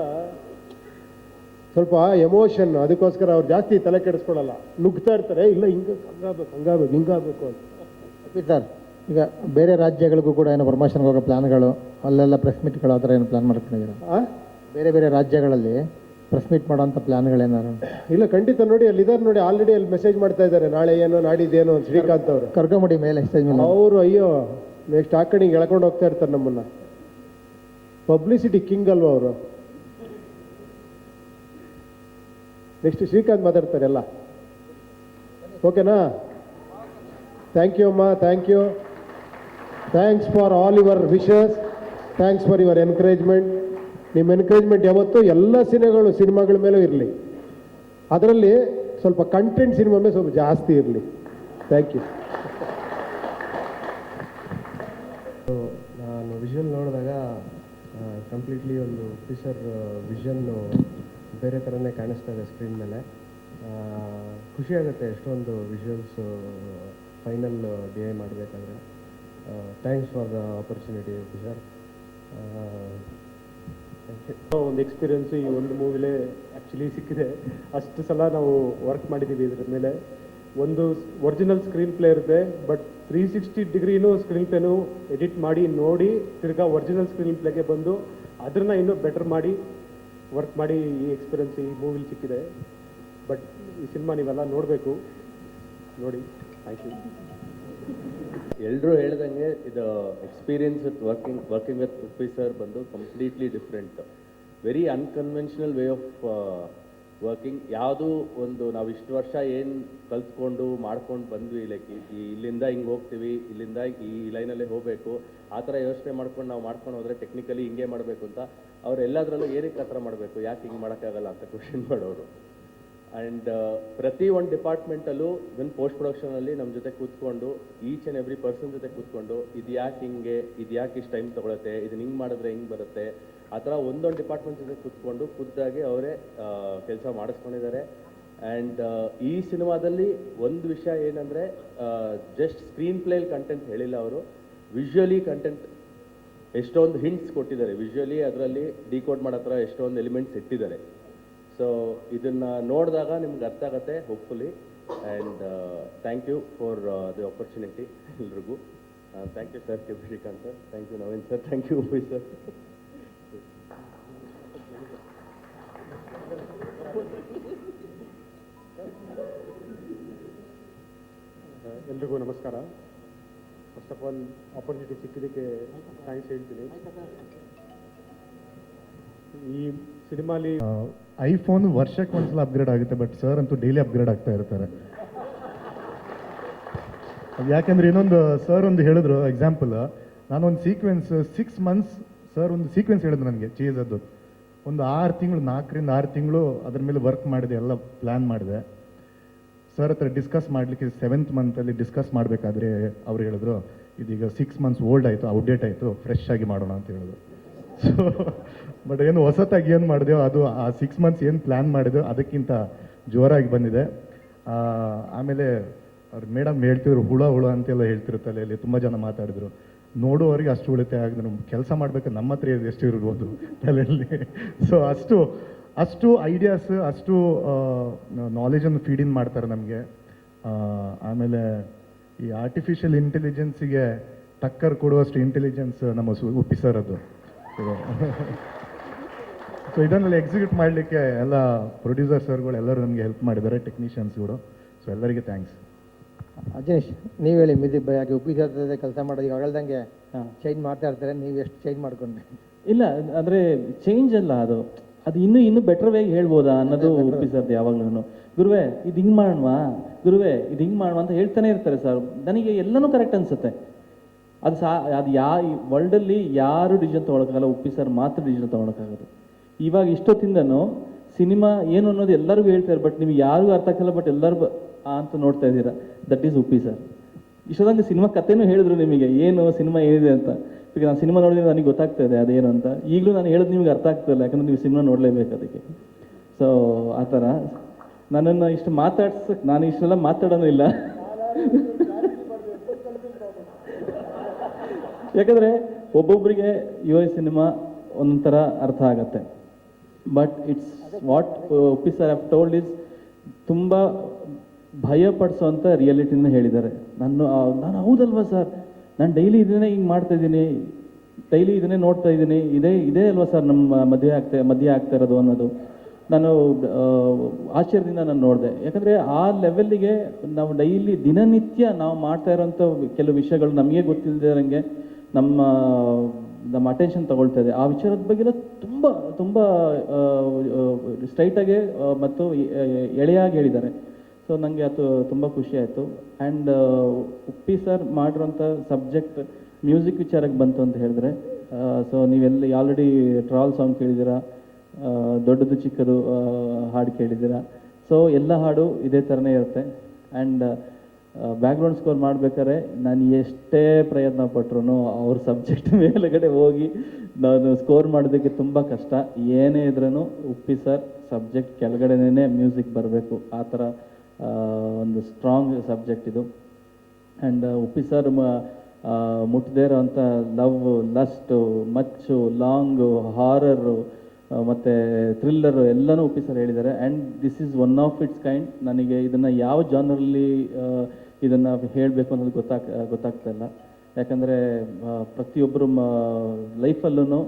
ಸ್ವಲ್ಪ ಎಮೋಷನ್, ಅದಕ್ಕೋಸ್ಕರ ಅವ್ರು ಜಾಸ್ತಿ ತಲೆ ಕೆಡಿಸ್ಕೊಳಲ್ಲ, ನುಗ್ತಾ ಇರ್ತಾರೆ. ಇಲ್ಲ ಹಿಂಗೆ ಹಿಂಗಾಗಬೇಕು ಅಂತ. ಸರ್, ಈಗ ಬೇರೆ ರಾಜ್ಯಗಳಿಗೂ ಕೂಡ ಏನೋ ಪ್ರಮೋಷನ್ಗೆ ಹೋಗೋ ಪ್ಲಾನ್ಗಳು, ಅಲ್ಲೆಲ್ಲ ಪ್ರೆಸ್ ಮೀಟ್ಗಳು ಆ ಥರ ಏನು ಪ್ಲಾನ್ ಮಾಡ್ಕೊಂಡಿದ್ದೀರಾ? ಬೇರೆ ಬೇರೆ ರಾಜ್ಯಗಳಲ್ಲಿ ಪ್ರೆಸ್ ಮೀಟ್ ಮಾಡೋಂಥ ಪ್ಲಾನ್ಗಳೇನಾರು? ಇಲ್ಲ, ಖಂಡಿತ. ನೋಡಿ ಅಲ್ಲಿದ್ದಾರೆ ನೋಡಿ, ಆಲ್ರೆಡಿ ಅಲ್ಲಿ ಮೆಸೇಜ್ ಮಾಡ್ತಾ ಇದ್ದಾರೆ, ನಾಳೆ ಏನೋ ನಾಡಿದ್ದೇನೋ ಅಂತ. ಶ್ರೀಕಾಂತ್ ಅವರು ಕರ್ಕೊಂಬಿಡಿ ಮೇಲೆ ಸ್ಟೇಜ್ ಮೇಲೆ. ಅವರು ಅಯ್ಯೋ ನೆಕ್ಸ್ಟ್ ಆ ಕಡೆ ಎಳ್ಕೊಂಡು ಹೋಗ್ತಾ ಇರ್ತಾರೆ ನಮ್ಮನ್ನ. ಪಬ್ಲಿಸಿಟಿ ಕಿಂಗ್ ಅಲ್ವಾ ಅವರು. ನೆಕ್ಸ್ಟ್ ಶ್ರೀಕಾಂತ್ ಮಾತಾಡ್ತಾರೆ ಎಲ್ಲ, ಓಕೆನಾ? ಥ್ಯಾಂಕ್ ಯು ಅಮ್ಮ, thank you. Thanks for all your wishes, thanks for your encouragement. ನಿಮ್ಮ ಎನ್ಕರೇಜ್ಮೆಂಟ್ ಯಾವತ್ತೂ ಎಲ್ಲ ಸಿನಿಮಾಗಳ ಮೇಲೂ ಇರಲಿ, ಅದರಲ್ಲಿ ಸ್ವಲ್ಪ ಕಂಟೆಂಟ್ ಸಿನಿಮಾ ಮೇಲೆ ಸ್ವಲ್ಪ ಜಾಸ್ತಿ ಇರಲಿ. Thank you. ನಾನು ವಿಷುವಲ್ ನೋಡಿದಾಗ ಕಂಪ್ಲೀಟ್ಲಿ ಒಂದು ಫಿಶರ್ ವಿಷನ್ನು ಬೇರೆ ಥರನೇ ಕಾಣಿಸ್ತಾ ಇದೆ ಸ್ಕ್ರೀನ್ ಮೇಲೆ. ಖುಷಿಯಾಗುತ್ತೆ ಎಷ್ಟೊಂದು ವಿಷುವಲ್ಸು ಫೈನಲ್ ಡಿ ಐ ಮಾಡಬೇಕಾದ್ರೆ. Thanks for the opportunity Fisher. ಒಂದು ಎಕ್ಸ್ಪೀರಿಯನ್ಸು ಈ ಒಂದು ಮೂವಿಲೇ ಆ್ಯಕ್ಚುಲಿ ಸಿಕ್ಕಿದೆ. ಅಷ್ಟು ಸಲ ನಾವು ವರ್ಕ್ ಮಾಡಿದ್ದೀವಿ ಇದ್ರ ಮೇಲೆ. ಒಂದು ಒರಿಜಿನಲ್ ಸ್ಕ್ರೀನ್ ಪ್ಲೇ ಇರುತ್ತೆ, ಬಟ್ 360 ಡಿಗ್ರಿನೂ ಸ್ಕ್ರೀನ್ ಪ್ಲೇನು ಎಡಿಟ್ ಮಾಡಿ ನೋಡಿ ತಿರ್ಗಾ ಒರಿಜಿನಲ್ ಸ್ಕ್ರೀನ್ ಪ್ಲೇಗೆ ಬಂದು ಅದನ್ನು ಇನ್ನೂ ಬೆಟರ್ ಮಾಡಿ ವರ್ಕ್ ಮಾಡಿ ಈ ಎಕ್ಸ್ಪೀರಿಯನ್ಸ್ ಈ ಮೂವಿಲಿ ಸಿಕ್ಕಿದೆ. ಬಟ್ ಈ ಸಿನಿಮಾ ನೀವೆಲ್ಲ ನೋಡಬೇಕು, ನೋಡಿ. Thank you. ಎಲ್ಲರೂ ಹೇಳ್ದಂಗೆ ಇದು experience with working with Uppi sir ಬಂದು completely different, very unconventional way of working. ಯಾವುದೂ ಒಂದು ನಾವು ಇಷ್ಟು ವರ್ಷ ಏನು ಕಲ್ತ್ಕೊಂಡು ಮಾಡ್ಕೊಂಡು ಬಂದ್ವಿ, ಲೈಕ್ ಇಲ್ಲಿಂದ ಹಿಂಗೆ ಹೋಗ್ತೀವಿ, ಇಲ್ಲಿಂದ ಈ ಲೈನಲ್ಲೇ ಹೋಗಬೇಕು, ಆ ಥರ ಯೋಚನೆ ಮಾಡ್ಕೊಂಡು ನಾವು ಮಾಡ್ಕೊಂಡು ಹೋದರೆ ಟೆಕ್ನಿಕಲಿ ಹಿಂಗೆ ಮಾಡಬೇಕು ಅಂತ ಅವ್ರು ಎಲ್ಲದರಲ್ಲೂ ಏನಕ್ಕೆ ಆ ಥರ ಮಾಡಬೇಕು, ಯಾಕೆ ಹಿಂಗೆ ಮಾಡೋಕ್ಕಾಗಲ್ಲ ಅಂತ ಕ್ವಶನ್ ಮಾಡೋರು. ಆ್ಯಂಡ್ ಪ್ರತಿ ಒಂದು ಡಿಪಾರ್ಟ್ಮೆಂಟಲ್ಲೂ ಇವನ್ ಪೋಸ್ಟ್ ಪ್ರೊಡಕ್ಷನಲ್ಲಿ ನಮ್ಮ ಜೊತೆ ಕೂತ್ಕೊಂಡು ಈಚ್ ಆ್ಯಂಡ್ ಎವ್ರಿ ಪರ್ಸನ್ ಜೊತೆ ಕೂತ್ಕೊಂಡು ಇದು ಯಾಕೆ ಹಿಂಗೆ, ಇದು ಯಾಕೆ ಇಷ್ಟು ಟೈಮ್ ತೊಗೊಳುತ್ತೆ, ಇದನ್ನ ಹಿಂಗೆ ಮಾಡಿದ್ರೆ ಹಿಂಗೆ ಬರುತ್ತೆ, ಆ ಥರ ಒಂದೊಂದು ಡಿಪಾರ್ಟ್ಮೆಂಟ್ ಜೊತೆ ಕೂತ್ಕೊಂಡು ಖುದ್ದಾಗಿ ಅವರೇ ಕೆಲಸ ಮಾಡಿಸ್ಕೊಂಡಿದ್ದಾರೆ. ಆ್ಯಂಡ್ ಈ ಸಿನಿಮಾದಲ್ಲಿ ಒಂದು ವಿಷಯ ಏನಂದರೆ, ಜಸ್ಟ್ ಸ್ಕ್ರೀನ್ ಪ್ಲೇಲಿ ಕಂಟೆಂಟ್ ಹೇಳಿಲ್ಲ ಅವರು, ವಿಜುವಲಿ ಕಂಟೆಂಟ್ ಎಷ್ಟೊಂದು ಹಿಂಟ್ಸ್ ಕೊಟ್ಟಿದ್ದಾರೆ ವಿಜುವಲಿ, ಅದರಲ್ಲಿ ಡಿಕೋಡ್ ಮಾಡೋ ಥರ ಎಷ್ಟೊಂದು ಎಲಿಮೆಂಟ್ಸ್ ಇಟ್ಟಿದ್ದಾರೆ. ಸೊ ಇದನ್ನು ನೋಡಿದಾಗ ನಿಮ್ಗೆ ಅರ್ಥ ಆಗುತ್ತೆ hopefully. And thank you for the opportunity ಎಲ್ರಿಗೂ. Thank you sir, K Srikanth sir, thank you Naveen sir, thank you Uppi sir. ಎಲ್ರಿಗೂ ನಮಸ್ಕಾರ. ಫಸ್ಟ್ ಆಫ್ ಆಲ್ ಆಪರ್ಚುನಿಟಿ ಸಿಕ್ಕಿದ್ದಕ್ಕೆ ಥ್ಯಾಂಕ್ಸ್ ಹೇಳ್ತೀನಿ. ಈ ಸಿನಿಮಾಲಿ ಐಫೋನ್ ವರ್ಷಕ್ಕೆ ಒಂದ್ಸಲ ಅಪ್ಗ್ರೇಡ್ ಆಗುತ್ತೆ, ಬಟ್ ಸರ್ ಅಂತೂ ಡೈಲಿ ಅಪ್ಗ್ರೇಡ್ ಆಗ್ತಾ ಇರ್ತಾರೆ. ಯಾಕೆಂದ್ರೆ ಇನ್ನೊಂದು ಸರ್ ಒಂದು ಹೇಳಿದ್ರು ಎಕ್ಸಾಂಪಲ್, ನಾನೊಂದು ಸೀಕ್ವೆನ್ಸ್ 6 months ಸರ್ ಒಂದು ಸೀಕ್ವೆನ್ಸ್ ಹೇಳಿದ್ರು ನನಗೆ ಚೀಸದ್ದು. ಒಂದು 6 ತಿಂಗಳು, 4 ರಿಂದ 6 ತಿಂಗಳು ಅದ್ರ ಮೇಲೆ ವರ್ಕ್ ಮಾಡಿದೆ, ಎಲ್ಲ ಪ್ಲ್ಯಾನ್ ಮಾಡಿದೆ. ಸರ್ ಹತ್ರ ಡಿಸ್ಕಸ್ ಮಾಡಲಿಕ್ಕೆ 7th month ಡಿಸ್ಕಸ್ ಮಾಡಬೇಕಾದ್ರೆ ಅವ್ರು ಹೇಳಿದ್ರು, ಇದೀಗ 6 months ಓಲ್ಡ್ ಆಯಿತು, ಔಟ್ಡೇಟ್ ಆಯಿತು, ಫ್ರೆಶ್ ಆಗಿ ಮಾಡೋಣ ಅಂತ ಹೇಳಿದ್ರು. ಸೊ ಬಟ್ ಏನು ಹೊಸತಾಗಿ ಏನು ಮಾಡಿದೆವು ಅದು ಆ 6 months ಏನು ಪ್ಲ್ಯಾನ್ ಮಾಡಿದೆವು ಅದಕ್ಕಿಂತ ಜೋರಾಗಿ ಬಂದಿದೆ. ಆಮೇಲೆ ಅವ್ರು ಮೇಡಮ್ ಹೇಳ್ತಿದ್ರು ಹುಳ ಅಂತೆಲ್ಲ ಹೇಳ್ತಿರು ತಲೆಯಲ್ಲಿ, ತುಂಬ ಜನ ಮಾತಾಡಿದ್ರು. ನೋಡುವವರಿಗೆ ಅಷ್ಟು ಉಳಿತಾಯ ಆಗಿದ್ರು, ಕೆಲಸ ಮಾಡಬೇಕಾದ್ರೆ ನಮ್ಮ ಹತ್ರ ಎಷ್ಟು ಇರ್ಬೋದು ತಲೆಯಲ್ಲಿ. ಸೊ ಅಷ್ಟು ಐಡಿಯಾಸ್, ಅಷ್ಟು ನಾಲೆಜನ್ನು ಫೀಡ್ ಇನ್ ಮಾಡ್ತಾರೆ ನಮಗೆ. ಆಮೇಲೆ ಈ ಆರ್ಟಿಫಿಷಿಯಲ್ ಇಂಟೆಲಿಜೆನ್ಸಿಗೆ ಟಕ್ಕರ್ ಕೊಡುವಷ್ಟು ಇಂಟೆಲಿಜೆನ್ಸ್ ನಮ್ಮ ಉಪ್ಪಿ ಸರ್ ಅದು. ಸೊ ಇದನ್ನೆಲ್ಲ ಎಕ್ಸಿಕ್ಯೂಟ್ ಮಾಡಲಿಕ್ಕೆ ಎಲ್ಲ ಪ್ರೊಡ್ಯೂಸರ್ ಸರ್ಗಳು ಎಲ್ಲರೂ ನಮಗೆ ಹೆಲ್ಪ್ ಮಾಡಿದ್ದಾರೆ, ಟೆಕ್ನಿಷಿಯನ್ಸ್ಗಳು. ಸೊ ಎಲ್ಲರಿಗೆ ಥ್ಯಾಂಕ್ಸ್. ಅಜನೀಶ್, ನೀವು ಹೇಳಿ ಮ್ಯೂಸಿಕ್ ಬೈ ಆಗಿ ಉಪ್ಪಿ ಸರ್ ಕೆಲಸ ಮಾಡೋದು ಈಗ ಹೇಳ್ದಂಗೆ ಚೇಂಜ್ ಮಾಡ್ತಾ ಇರ್ತಾರೆ, ನೀವು ಎಷ್ಟು ಚೇಂಜ್ ಮಾಡ್ಕೊಂಡ್ರಿ? ಇಲ್ಲ ಅಂದರೆ ಚೇಂಜ್ ಅಲ್ಲ, ಅದು ಇನ್ನೂ ಬೆಟರ್ ವೇಗೆ ಹೇಳ್ಬೋದಾ ಅನ್ನೋದು ಉಪ್ಪಿ ಸರ್ದು ಯಾವಾಗಲೂ. ಗುರುವೇ ಇದು ಹಿಂಗೆ ಮಾಡೋಣವಾ, ಗುರುವೇ ಇದು ಹಿಂಗೆ ಮಾಡುವ ಅಂತ ಹೇಳ್ತಾನೆ ಇರ್ತಾರೆ ಸರ್. ನನಗೆ ಎಲ್ಲನೂ ಕರೆಕ್ಟ್ ಅನಿಸುತ್ತೆ. ಅದು ಅದು ವರ್ಲ್ಡಲ್ಲಿ ಯಾರು ಡಿಸಿಷನ್ ತೊಗೊಳಕ್ಕಾಗಲ್ಲ, ಉಪ್ಪಿ ಸರ್ ಮಾತ್ರ ಡಿಸಿಷನ್ ತೊಗೊಳಕ್ಕಾಗೋದು. ಇವಾಗ ಇಷ್ಟೊತ್ತಿಂದನೂ ಸಿನಿಮಾ ಏನು ಅನ್ನೋದು ಎಲ್ಲರಿಗೂ ಹೇಳ್ತಾರೆ, ಬಟ್ ನಿಮ್ಗೆ ಯಾರಿಗೂ ಅರ್ಥ ಆಗಲ್ಲ, ಬಟ್ ಎಲ್ಲರೂ ಅಂತ ನೋಡ್ತಾ ಇದ್ದೀರಾ. That is Uppi sir. ಇಷ್ಟೊಂದಂಗೆ ಸಿನಿಮಾ ಕಥೆನೂ ಹೇಳಿದ್ರು ನಿಮಗೆ, ಏನು ಸಿನಿಮಾ ಏನಿದೆ ಅಂತ. ಈಗ ನಾನು ಸಿನಿಮಾ ನೋಡಿದ್ರೆ ನನಗೆ ಗೊತ್ತಾಗ್ತಾ ಇದೆ ಅದೇನು ಅಂತ. ಈಗಲೂ ನಾನು ಹೇಳೋದು ನಿಮ್ಗೆ ಅರ್ಥ ಆಗ್ತಿಲ್ಲ, ಯಾಕಂದ್ರೆ ನೀವು ಸಿನಿಮಾ ನೋಡಲೇಬೇಕು ಅದಕ್ಕೆ. ಸೊ ಆ ಥರ ನನ್ನನ್ನು ಇಷ್ಟು ಮಾತಾಡ್ಸಕ್ಕೆ ನಾನು ಇಷ್ಟೆಲ್ಲ ಮಾತಾಡೋನು ಇಲ್ಲ. ಯಾಕಂದರೆ ಒಬ್ಬೊಬ್ಬರಿಗೆ ಯುವ ಸಿನಿಮಾ ಒಂದೊಂಥರ ಅರ್ಥ ಆಗತ್ತೆ. But it's what Uppi sir have told is ತುಂಬ ಭಯ ಪಡಿಸೋವಂಥ ರಿಯಾಲಿಟಿನ ಹೇಳಿದ್ದಾರೆ. ನಾನು ಹೌದಲ್ವಾ ಸರ್, ನಾನು ಡೈಲಿ ಇದನ್ನೇ ಹಿಂಗೆ ಮಾಡ್ತಾಯಿದ್ದೀನಿ, ಡೈಲಿ ಇದನ್ನೇ ನೋಡ್ತಾ ಇದ್ದೀನಿ, ಇದೇ ಅಲ್ವಾ ಸರ್ ನಮ್ಮ ಮದುವೆ ಆಗ್ತಾ ಇರೋದು ಅನ್ನೋದು ನಾನು ಆಶ್ಚರ್ಯದಿಂದ ನಾನು ನೋಡಿದೆ. ಯಾಕಂದರೆ ಆ ಲೆವೆಲ್ಲಿಗೆ ನಾವು ಡೈಲಿ ದಿನನಿತ್ಯ ನಾವು ಮಾಡ್ತಾ ಇರೋಂಥ ಕೆಲವು ವಿಷಯಗಳು ನಮಗೆ ಗೊತ್ತಿಲ್ಲದಿರೋಂಗೆ ನಮ್ಮ ಅಟೆನ್ಷನ್ ತಗೊಳ್ತಾ ಇದೆ. ಆ ವಿಚಾರದ ಬಗ್ಗೆಲ್ಲ ತುಂಬ ಸ್ಟ್ರೈಟಾಗೆ ಮತ್ತು ಎಳೆಯಾಗಿ ಹೇಳಿದ್ದಾರೆ. ಸೊ ನನಗೆ ಅದು ತುಂಬ ಖುಷಿ ಆಯಿತು. ಆ್ಯಂಡ್ ಉಪ್ಪಿ ಸರ್ ಮಾಡಿರೋಂಥ ಸಬ್ಜೆಕ್ಟ್ ಮ್ಯೂಸಿಕ್ ವಿಚಾರಕ್ಕೆ ಬಂತು ಅಂತ ಹೇಳಿದ್ರೆ, ಸೊ ನೀವೆಲ್ಲ ಆಲ್ರೆಡಿ ಟ್ರಾಲ್ ಸಾಂಗ್ ಕೇಳಿದ್ದೀರಾ, ದೊಡ್ಡದು ಚಿಕ್ಕದು ಹಾಡು ಕೇಳಿದ್ದೀರಾ. ಸೊ ಎಲ್ಲ ಹಾಡು ಇದೇ ಥರನೇ ಇರುತ್ತೆ. ಆ್ಯಂಡ್ ಬ್ಯಾಕ್ಗ್ರೌಂಡ್ ಸ್ಕೋರ್ ಮಾಡಬೇಕಾದ್ರೆ ನಾನು ಎಷ್ಟೇ ಪ್ರಯತ್ನ ಪಟ್ರು ಅವ್ರ ಸಬ್ಜೆಕ್ಟ್ ಮೇಲುಗಡೆ ಹೋಗಿ ನಾನು ಸ್ಕೋರ್ ಮಾಡೋದಕ್ಕೆ ತುಂಬ ಕಷ್ಟ. ಏನೇ ಇದ್ರೂ ಉಪ್ಪಿ ಸರ್ ಸಬ್ಜೆಕ್ಟ್ ಕೆಳಗಡೆನೇ ಮ್ಯೂಸಿಕ್ ಬರಬೇಕು, ಆ ಥರ ಒಂದು ಸ್ಟ್ರಾಂಗ್ ಸಬ್ಜೆಕ್ಟ್ ಇದು. ಆ್ಯಂಡ್ ಉಪ್ಪಿ ಸರ್ ಮುಟ್ಟದೇ ಇರೋವಂಥ ಲವ್, ಲಸ್ಟು, ಮಚ್ಚು, ಲಾಂಗು, ಹಾರರು ಮತ್ತು ಥ್ರಿಲ್ಲರು ಎಲ್ಲನೂ ಉಪ್ಪಿ ಸರ್ ಹೇಳಿದ್ದಾರೆ. And this is one of it's kind. ನನಗೆ ಇದನ್ನು ಯಾವ ಜಾನರಲ್ಲಿ ಇದನ್ನು ಹೇಳಬೇಕು ಅನ್ನೋದು ಗೊತ್ತಾಗ್ತಾ ಇಲ್ಲ. ಯಾಕಂದರೆ ಪ್ರತಿಯೊಬ್ಬರು ಲೈಫಲ್ಲೂ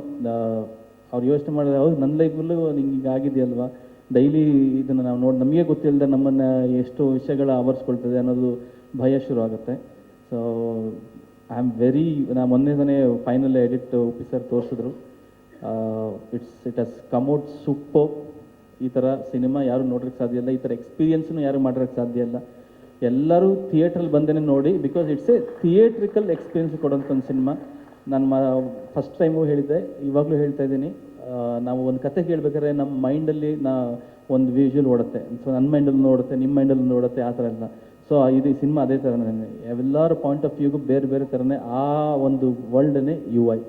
ಅವ್ರು ಯೋಚನೆ ಮಾಡಿದ್ರೆ, ಹೌದು ನನ್ನ ಲೈಫಲ್ಲೂ ನಿಂಗೆ ಆಗಿದೆಯಲ್ವಾ, ಡೈಲಿ ಇದನ್ನು ನಾವು ನಮಗೆ ಗೊತ್ತಿಲ್ಲದೆ ನಮ್ಮನ್ನು ಎಷ್ಟು ವಿಷಯಗಳ ಆವರಿಸ್ಕೊಳ್ತದೆ ಅನ್ನೋದು ಭಯ ಶುರು ಆಗುತ್ತೆ. ಸೊ ಐ ಆಮ್ ವೆರಿ, ನಾ ಮೊನ್ನೆ ಫೈನಲ್ ಎಡಿಟ್ ಉಪ್ಪಿ ಸರ್ ತೋರಿಸಿದ್ರು. It has come out super. ಈ ಥರ ಸಿನಿಮಾ ಯಾರು ನೋಡೋಕ್ಕೆ ಸಾಧ್ಯ ಇಲ್ಲ, ಈ ಥರ ಎಕ್ಸ್ಪೀರಿಯನ್ಸ್ನು ಯಾರು ಮಾಡೋಕ್ಕೆ ಸಾಧ್ಯ ಇಲ್ಲ. ಎಲ್ಲರೂ ಥಿಯೇಟ್ರಲ್ಲಿ ಬಂದೇ ನೋಡಿ, because it's a theatrical experience ಕೊಡೋಂಥ ಒಂದು ಸಿನಿಮಾ. ನಾನು ಫಸ್ಟ್ ಟೈಮು ಹೇಳಿದ್ದೆ, ಇವಾಗಲೂ ಹೇಳ್ತಾ ಇದ್ದೀನಿ, ನಾವು ಒಂದು ಕತೆ ಕೇಳಬೇಕಾದ್ರೆ ನಮ್ಮ ಮೈಂಡಲ್ಲಿ ಒಂದು ವಿಷುವಲ್ ಓಡುತ್ತೆ. ಸೊ ನನ್ನ ಮೈಂಡಲ್ಲಿ ನೋಡುತ್ತೆ, ನಿಮ್ಮ ಮೈಂಡಲ್ಲಿ ನೋಡುತ್ತೆ, ಆ ಥರ ಎಲ್ಲ. ಸೊ ಇದು ಸಿನಿಮಾ ಅದೇ ಥರನೇ, ಎಲ್ಲರ ಪಾಯಿಂಟ್ ಆಫ್ ವ್ಯೂಗೂ ಬೇರೆ ಬೇರೆ ಥರನೇ ಆ ಒಂದು ವರ್ಲ್ಡನ್ನೇ UI.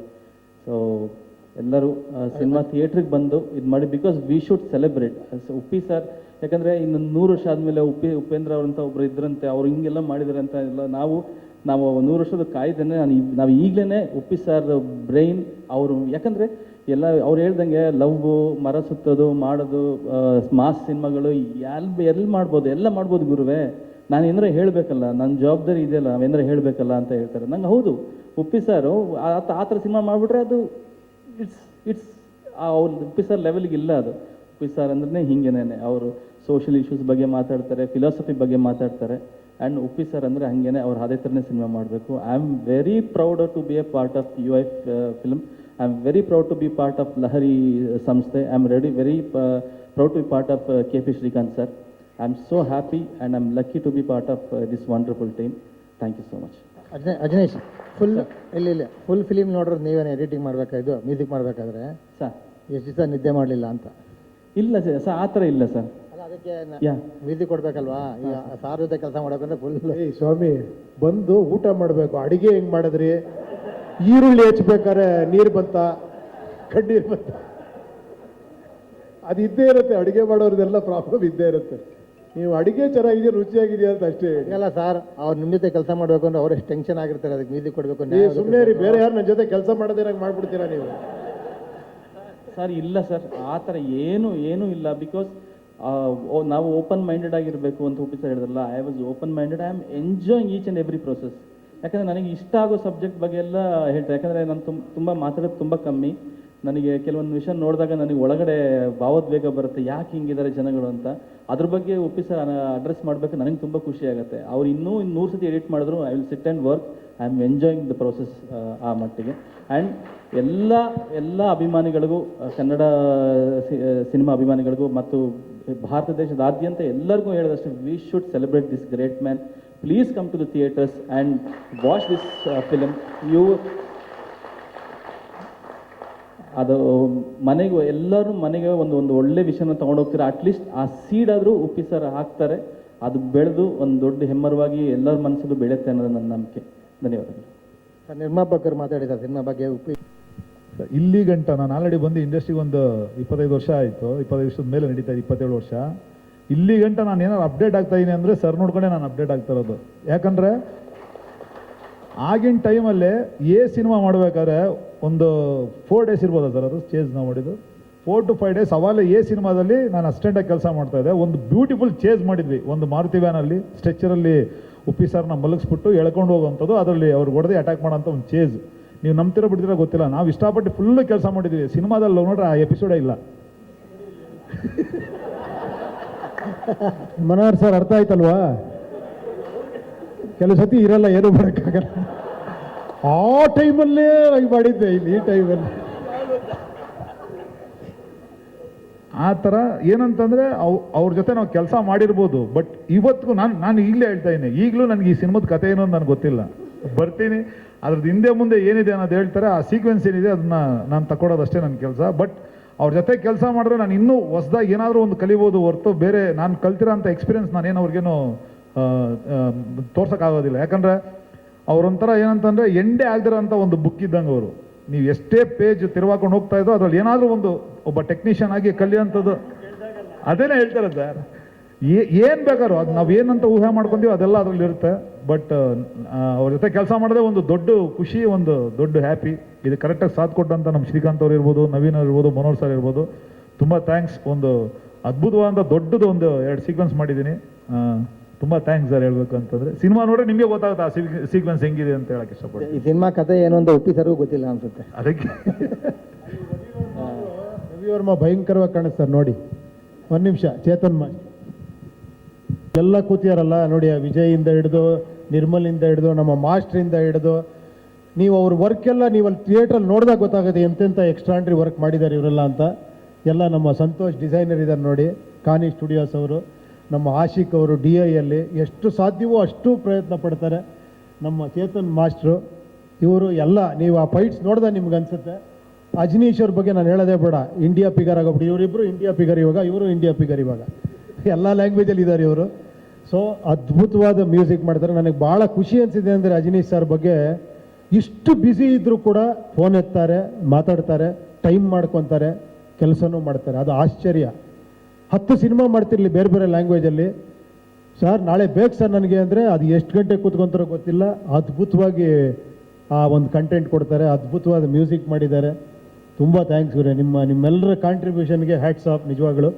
ಸೊ ಎಲ್ಲರೂ ಸಿನಿಮಾ ಥಿಯೇಟ್ರಿಗೆ ಬಂದು ಇದು ಮಾಡಿ, because we should celebrate Uppi sir. ಯಾಕಂದರೆ ಇನ್ನು 100 ವರ್ಷ ಆದಮೇಲೆ ಉಪೇಂದ್ರ ಅವರಂತ ಒಬ್ಬರು ಇದ್ರಂತೆ, ಅವ್ರು ಹಿಂಗೆಲ್ಲ ಮಾಡಿದ್ದಾರೆ ಅಂತ ಎಲ್ಲ ನಾವು ನಾವು 100 ವರ್ಷದ ಕಾಯ್ದೇನೆ ನಾವು ಈಗಲೇ ಉಪ್ಪಿ ಸರ್ ಬ್ರೈನ್ ಅವರು, ಯಾಕಂದರೆ ಎಲ್ಲ ಅವ್ರು ಹೇಳ್ದಂಗೆ ಲವ್, ಮರ ಸುತ್ತೋದು ಮಾಡೋದು, ಮಾಸ್ ಸಿನಿಮಾಗಳು ಎಲ್ಲಿ ಮಾಡ್ಬೋದು, ಎಲ್ಲ ಮಾಡ್ಬೋದು ಗುರುವೇ, ನಾನು ಏನಾರ ಹೇಳಬೇಕಲ್ಲ, ನನ್ನ ಜವಾಬ್ದಾರಿ ಇದೆಯಲ್ಲ, ನಾವೇನಾರ ಹೇಳಬೇಕಲ್ಲ ಅಂತ ಹೇಳ್ತಾರೆ. ನಂಗೆ ಹೌದು, ಉಪ್ಪಿ ಸರ್ ಆ ಥರ ಸಿನಿಮಾ ಮಾಡಿಬಿಟ್ರೆ ಅದು ಇಟ್ಸ್ ಅವ್ರ ಉಪ್ಪಿ ಸರ್ ಲೆವೆಲ್ಗೆ ಇಲ್ಲ ಅದು. ಉಪ್ಪಿ ಸರ್ ಅಂದ್ರೆ ಹಿಂಗೇನೆ, ಅವರು ಸೋಷಿಯಲ್ ಇಶ್ಯೂಸ್ ಬಗ್ಗೆ ಮಾತಾಡ್ತಾರೆ, ಫಿಲಾಸಫಿ ಬಗ್ಗೆ ಮಾತಾಡ್ತಾರೆ. ಆ್ಯಂಡ್ ಉಪ್ಪಿ ಸರ್ ಅಂದರೆ ಹಾಗೇನೆ, ಅವ್ರು ಅದೇ ಥರನೇ ಸಿನಿಮಾ ಮಾಡಬೇಕು. I am very proud to be a part of UI film. I am very proud to be part of Lahari ಸಂಸ್ಥೆ. I am very proud to be part of KP Srikanth sir. I am so happy and I am lucky to be part of this wonderful team. Thank you so much. Ajaneesh, full film ನೋಡ್ರೆ ನೀವೇನು editing ಮಾಡಬೇಕಾಯ್ತು, music ಮಾಡಬೇಕಾದ್ರೆ sir ಎಷ್ಟು ದಿವಸ ನಿದ್ದೆ ಮಾಡಲಿಲ್ಲ ಅಂತ? ಇಲ್ಲ ಸರ್, ಆ ಥರ ಇಲ್ಲ ಸರ್. ಅಲ್ಲ, ಅದಕ್ಕೆ ಮ್ಯೂಸಿಕ್ ಕೊಡ್ಬೇಕಲ್ವಾ? ಈಗ ಸಾರ್ ಜೊತೆ ಕೆಲಸ ಮಾಡೋಕಂದ್ರೆ ಫುಲ್ ಸ್ವಾಮಿ ಬಂದು ಊಟ ಮಾಡಬೇಕು. ಅಡಿಗೆ ಹೆಂಗ್ ಮಾಡಿದ್ರಿ? ಈರುಳ್ಳಿ ಹೆಚ್ಚಬೇಕಾದ್ರೆ ನೀರು ಬಂತ, ಕಣ್ಣೀರು ಬಂತ, ಅದು ಇದ್ದೇ ಇರುತ್ತೆ. ಅಡುಗೆ ಮಾಡೋರ್ದೆಲ್ಲ ಪ್ರಾಬ್ಲಮ್ ಇದ್ದೇ ಇರುತ್ತೆ. ನೀವು ಅಡುಗೆ ಚೆನ್ನಾಗಿದೆಯಾ, ರುಚಿಯಾಗಿದೆಯಾ ಅಂತ ಅಷ್ಟೇ ಹೇಳಿ. ಅಲ್ಲ ಸರ್, ಅವ್ರು ನಿಮ್ಮ ಜೊತೆ ಕೆಲಸ ಮಾಡಬೇಕು ಅಂದ್ರೆ ಅವ್ರು ಎಷ್ಟು ಟೆನ್ಷನ್ ಆಗಿರ್ತಾರೆ, ಅದಕ್ಕೆ ಮ್ಯೂಸಿಕ್ ಕೊಡಬೇಕು. ನೀವು ಸುಮ್ಮನೆ ರೀ, ಬೇರೆ ಯಾರು ನನ್ನ ಜೊತೆ ಕೆಲಸ ಮಾಡೋದೇನಾಗ ಮಾಡ್ಬಿಡ್ತೀರಾ ನೀವು? ಸರ್ ಇಲ್ಲ ಸರ್, ಆ ಥರ ಏನೂ ಇಲ್ಲ. ಬಿಕಾಸ್ ನಾವು ಓಪನ್ ಮೈಂಡೆಡ್ ಆಗಿರಬೇಕು ಅಂತ ಉಪ್ಪಿ ಸರ್ ಹೇಳಿದ್ರಲ್ಲ, I was open minded. I am enjoying each and every process. ಯಾಕಂದರೆ ನನಗೆ ಇಷ್ಟ ಆಗೋ ಸಬ್ಜೆಕ್ಟ್ ಬಗ್ಗೆ ಎಲ್ಲ ಹೇಳ್ತಾರೆ. ಯಾಕಂದರೆ ನಾನು ತುಂಬ ಮಾತಾಡೋದು ತುಂಬ ಕಮ್ಮಿ. ನನಗೆ ಕೆಲವೊಂದು ವಿಷಯ ನೋಡಿದಾಗ ನನಗೆ ಒಳಗಡೆ ಭಾವೋದ್ವೇಗ ಬರುತ್ತೆ, ಯಾಕೆ ಹಿಂಗಿದ್ದಾರೆ ಜನಗಳು ಅಂತ. ಅದ್ರ ಬಗ್ಗೆ ಉಪ್ಪಿ ಸರ್ ಅಡ್ರೆಸ್ ಮಾಡಬೇಕು, ನನಗೆ ತುಂಬ ಖುಷಿ ಆಗುತ್ತೆ. ಅವ್ರು ಇನ್ನೂ 100 ಸತಿ ಎಡಿಟ್ ಮಾಡಿದ್ರು, I will sit and work. I am enjoying the process ಆ ಮಟ್ಟಿಗೆ. ಆ್ಯಂಡ್ ಎಲ್ಲ ಅಭಿಮಾನಿಗಳಿಗೂ, ಕನ್ನಡ ಸಿನಿಮಾ ಅಭಿಮಾನಿಗಳಿಗೂ ಮತ್ತು ಭಾರತ ದೇಶದಾದ್ಯಂತ ಎಲ್ಲರಿಗೂ ಹೇಳೋದಷ್ಟು, we should celebrate this great man. Please come to the theaters and watch this film. ಅದು ಮನೆಗೆ ಎಲ್ಲರೂ ಮನೆಗೆ ಒಂದು ಒಳ್ಳೆ ವಿಷಯನ ತೊಗೊಂಡೋಗ್ತಾರೆ. ಅಟ್ಲೀಸ್ಟ್ ಆ ಸೀಡ್ ಆದರೂ ಉಪ್ಪಿ ಸರ್ ಹಾಕ್ತಾರೆ, ಅದು ಬೆಳೆದು ಒಂದು ದೊಡ್ಡ ಹೆಮ್ಮರವಾಗಿ ಎಲ್ಲರ ಮನಸ್ಸಲ್ಲೂ ಬೆಳೆಯುತ್ತೆ ಅನ್ನೋದು ನನ್ನ ನಂಬಿಕೆ. ಧನ್ಯವಾದಗಳು. ನಿರ್ಮಾಪಕರು ಮಾತಾಡಿದ್ದಾರೆ ಸಿನಿಮಾ ಬಗ್ಗೆ. ಉಪ್ಪಿ ಇಲ್ಲಿ ಗಂಟ ನಾನು ಆಲ್ರೆಡಿ ಬಂದು ಇಂಡಸ್ಟ್ರಿಗೆ ಒಂದು 25 ವರ್ಷ ಆಯಿತು. 25 ವರ್ಷದ ಮೇಲೆ ನಡೀತಾ ಇದೆ, 27 ವರ್ಷ. ಇಲ್ಲಿ ಗಂಟ ನಾನು ಏನಾದ್ರು ಅಪ್ಡೇಟ್ ಆಗ್ತಾ ಇದ್ದೀನಿ ಅಂದರೆ ಸರ್ ನೋಡ್ಕೊಂಡೆ ನಾನು ಅಪ್ಡೇಟ್ ಆಗ್ತಾ ಇರೋದು. ಯಾಕಂದರೆ ಆಗಿನ ಟೈಮಲ್ಲಿ ಸಿನಿಮಾ ಮಾಡಬೇಕಾದ್ರೆ ಒಂದು 4 ಡೇಸ್ ಇರ್ಬೋದಾ ಸರ್, ಅದು ಚೇಂಜ್ ನಾವು ಮಾಡಿದ್ದು 4 to 5 ಡೇಸ್. ಅವಾಗಲೇ ಸಿನಿಮಾದಲ್ಲಿ ನಾನು ಅಸಿಸ್ಟೆಂಟಾಗಿ ಕೆಲಸ ಮಾಡ್ತಾ ಇದ್ದೆ. ಒಂದು ಬ್ಯೂಟಿಫುಲ್ ಚೇಂಜ್ ಮಾಡಿದ್ವಿ, ಒಂದು ಮಾರುತಿ ವ್ಯಾನಲ್ಲಿ ಸ್ಟ್ರೆಚರಲ್ಲಿ ಉಪ್ಪಿ ಸರ್ನ ಮಲಗಿಸ್ಬಿಟ್ಟು ಎಳ್ಕೊಂಡು ಹೋಗುವಂಥದ್ದು, ಅದರಲ್ಲಿ ಅವ್ರಿಗೆ ಹೊಡೆದು ಅಟ್ಯಾಕ್ ಮಾಡೋಂಥ ಒಂದು ಚೇಂಜ್. ನೀವು ನಂಬ್ತಿರೋ ಬಿಡ್ತಿರೋ ಗೊತ್ತಿಲ್ಲ, ನಾವು ಇಷ್ಟಪಟ್ಟು ಫುಲ್ಲು ಕೆಲಸ ಮಾಡಿದ್ವಿ. ಸಿನಿಮಾದಲ್ಲಿ ನೋಡ್ರೆ ಆ ಎಪಿಸೋಡೇ ಇಲ್ಲ. ಮನೋಹರ್ ಸರ್, ಅರ್ಥ ಆಯ್ತಲ್ವಾ? ಕೆಲವು ಸತಿ ಇರಲ್ಲ, ಏನು ಮಾಡೋಕ್ಕಾಗಲ್ಲ. ಆ ಟೈಮಲ್ಲೇ ಮಾಡಿದ್ದೆ, ಇಲ್ಲಿ ಈ ಟೈಮಲ್ಲಿ ಆ ಥರ ಏನಂತಂದರೆ ಅವ್ರ ಜೊತೆ ನಾವು ಕೆಲಸ ಮಾಡಿರ್ಬೋದು. ಬಟ್ ಇವತ್ತಿಗೂ ನಾನು ಈಗಲೇ ಹೇಳ್ತಾ ಇದ್ದೀನಿ, ಈಗಲೂ ನನಗೆ ಈ ಸಿನಿಮಾದ ಕಥೆ ಏನೋ ನನಗೆ ಗೊತ್ತಿಲ್ಲ. ಬರ್ತೀನಿ, ಅದ್ರದ್ದು ಹಿಂದೆ ಮುಂದೆ ಏನಿದೆ ಅನ್ನೋದು ಹೇಳ್ತಾರೆ, ಆ ಸೀಕ್ವೆನ್ಸ್ ಏನಿದೆ ಅದನ್ನ ನಾನು ತಗೊಳ್ಳೋದಷ್ಟೇ ನನ್ನ ಕೆಲಸ. ಬಟ್ ಅವ್ರ ಜೊತೆ ಕೆಲಸ ಮಾಡಿದ್ರೆ ನಾನು ಇನ್ನೂ ಹೊಸದಾಗಿ ಏನಾದರೂ ಒಂದು ಕಲಿಬೋದು ಹೊರತು ಬೇರೆ ನಾನು ಕಲ್ತಿರೋ ಅಂಥ ಎಕ್ಸ್ಪೀರಿಯನ್ಸ್ ನಾನೇನು ಅವ್ರಿಗೇನು ತೋರ್ಸೋಕ್ಕಾಗೋದಿಲ್ಲ. ಯಾಕಂದರೆ ಅವರೊಂಥರ ಏನಂತಂದರೆ ಎಂಡೇ ಆಗದಿರೋಂಥ ಒಂದು ಬುಕ್ ಇದ್ದಂಗೆ ಅವರು. ನೀವು ಎಷ್ಟೇ ಪೇಜ್ ತಿರುವಾಕೊಂಡು ಹೋಗ್ತಾ ಇದ್ದೋ ಅದರಲ್ಲಿ ಏನಾದರೂ ಒಬ್ಬ ಟೆಕ್ನಿಷಿಯನ್ ಆಗಿ ಕಲಿಯೋಂಥದ್ದು ಅದೇನೇ ಹೇಳ್ತಾರೆ ಸರ್. ಏನು ಬೇಕಾದ್ರು ಅದು ನಾವು ಏನಂತ ಊಹೆ ಮಾಡ್ಕೊಂತೀವಿ ಅದೆಲ್ಲ ಅದರಲ್ಲಿ ಇರುತ್ತೆ. ಬಟ್ ಅವ್ರ ಜೊತೆ ಕೆಲಸ ಮಾಡೋದೇ ಒಂದು ದೊಡ್ಡ ಖುಷಿ, ಒಂದು ದೊಡ್ಡ ಹ್ಯಾಪಿ. ಇದು ಕರೆಕ್ಟಾಗಿ ಸಾಥ್ ಕೊಟ್ಟಂತ ನಮ್ಮ ಶ್ರೀಕಾಂತ್ ಅವ್ರು ಇರ್ಬೋದು, ನವೀನ್ ಅವ್ರು ಇರ್ಬೋದು, ಮನೋಹರ್ ಸರ್ ಇರ್ಬೋದು, ತುಂಬ ಥ್ಯಾಂಕ್ಸ್. ಒಂದು ಅದ್ಭುತವಾದ ದೊಡ್ಡದು ಒಂದು 2 ಸೀಕ್ವೆನ್ಸ್ ಮಾಡಿದ್ದೀನಿ. ತುಂಬ ಥ್ಯಾಂಕ್ಸ್ ಸರ್. ಹೇಳ್ಬೇಕು ಅಂತಂದರೆ ಸಿನಿಮಾ ನೋಡ್ರೆ ನಿಮಗೆ ಗೊತ್ತಾಗುತ್ತೆ ಆ ಸೀಕ್ವೆನ್ಸ್ ಹೆಂಗಿದೆ ಅಂತ ಹೇಳಕ್ಕೆ ಇಷ್ಟಪಡ್ತೀನಿ. ಈ ಸಿನಿಮಾ ಕಥೆ ಏನು ಅಂತ ಉಪ್ಪಿ ಸರ್ಗೂ ಗೊತ್ತಿಲ್ಲ ಅನ್ಸುತ್ತೆ. ಅದಕ್ಕೆ ರವಿವರ್ಮ ಭಯಂಕರವಾಗಿ ಕಾಣಿಸ್ತಾರೆ ನೋಡಿ. 1 ನಿಮಿಷ, ಚೇತನ್ ಮಾಸ್ಟರ್ ಎಲ್ಲ ಕೂತಿಯಾರಲ್ಲ ನೋಡಿ, ವಿಜಯಿಂದ ಹಿಡಿದು ನಿರ್ಮಲಿಂದ ಹಿಡಿದು ನಮ್ಮ ಮಾಸ್ಟ್ರಿಂದ ಹಿಡಿದು ನೀವು ಅವ್ರ ವರ್ಕ್ ಎಲ್ಲ ನೀವು ಅಲ್ಲಿ ಥಿಯೇಟ್ರಲ್ಲಿ ನೋಡಿದಾಗ ಗೊತ್ತಾಗುತ್ತೆ ಎಂತೆಂಥ ಎಕ್ಸ್ಟ್ರಾಂಡ್ರಿ ವರ್ಕ್ ಮಾಡಿದ್ದಾರೆ ಇವರೆಲ್ಲ ಅಂತ. ಎಲ್ಲ ನಮ್ಮ ಸಂತೋಷ್ ಡಿಸೈನರ್ ಇದ್ದಾರೆ ನೋಡಿ, ಕಾನಿ ಸ್ಟುಡಿಯೋಸ್ ಅವರು, ನಮ್ಮ ಆಶಿಕ್ ಅವರು DI ಅಲ್ಲಿ ಎಷ್ಟು ಸಾಧ್ಯವೋ ಅಷ್ಟು ಪ್ರಯತ್ನ ಪಡ್ತಾರೆ. ನಮ್ಮ ಚೇತನ್ ಮಾಸ್ಟ್ರು ಇವರು ಎಲ್ಲ ನೀವು ಆ ಫೈಟ್ಸ್ ನೋಡಿದಾಗ ನಿಮ್ಗೆ ಅನಿಸುತ್ತೆ. ಅಜನೀಶ್ ಅವ್ರ ಬಗ್ಗೆ ನಾನು ಹೇಳೋದೇ ಬೇಡ, ಇಂಡಿಯಾ ಫಿಗರ್ ಆಗೋಗ್ಬಿಟ್ಟು ಇವರಿಬ್ಬರು ಇಂಡಿಯಾ ಫಿಗರ್ ಇವಾಗ, ಇವರು ಇಂಡಿಯಾ ಫಿಗರ್ ಇವಾಗ, ಎಲ್ಲ ಲ್ಯಾಂಗ್ವೇಜಲ್ಲಿ ಇದ್ದಾರೆ ಇವರು. ಸೊ ಅದ್ಭುತವಾದ ಮ್ಯೂಸಿಕ್ ಮಾಡ್ತಾರೆ. ನನಗೆ ಭಾಳ ಖುಷಿ ಅನಿಸಿದೆ ಅಂದರೆ ಅಜನೀಶ್ ಸರ್ ಬಗ್ಗೆ ಇಷ್ಟು ಬ್ಯುಸಿ ಇದ್ದರೂ ಕೂಡ ಫೋನ್ ಎತ್ತಾರೆ, ಮಾತಾಡ್ತಾರೆ, ಟೈಮ್ ಮಾಡ್ಕೊತಾರೆ, ಕೆಲಸನೂ ಮಾಡ್ತಾರೆ. ಅದು ಆಶ್ಚರ್ಯ. 10 ಸಿನಿಮಾ ಮಾಡ್ತಿರ್ಲಿ ಬೇರೆ ಬೇರೆ ಲ್ಯಾಂಗ್ವೇಜಲ್ಲಿ, ಸರ್ ನಾಳೆ ಬೇಕು ಸರ್ ನನಗೆ ಅಂದರೆ ಅದು ಎಷ್ಟು ಗಂಟೆ ಕೂತ್ಕೊಂತಾರೋ ಗೊತ್ತಿಲ್ಲ, ಅದ್ಭುತವಾಗಿ ಆ ಒಂದು ಕಂಟೆಂಟ್ ಕೊಡ್ತಾರೆ, ಅದ್ಭುತವಾದ ಮ್ಯೂಸಿಕ್ ಮಾಡಿದ್ದಾರೆ. ತುಂಬ ಥ್ಯಾಂಕ್ಸ್ ಇವರೇ, ನಿಮ್ಮೆಲ್ಲರ ಕಾಂಟ್ರಿಬ್ಯೂಷನ್ಗೆ ಹ್ಯಾಟ್ಸ್ ಆಫ್. ನಿಜವಾಗ್ಲು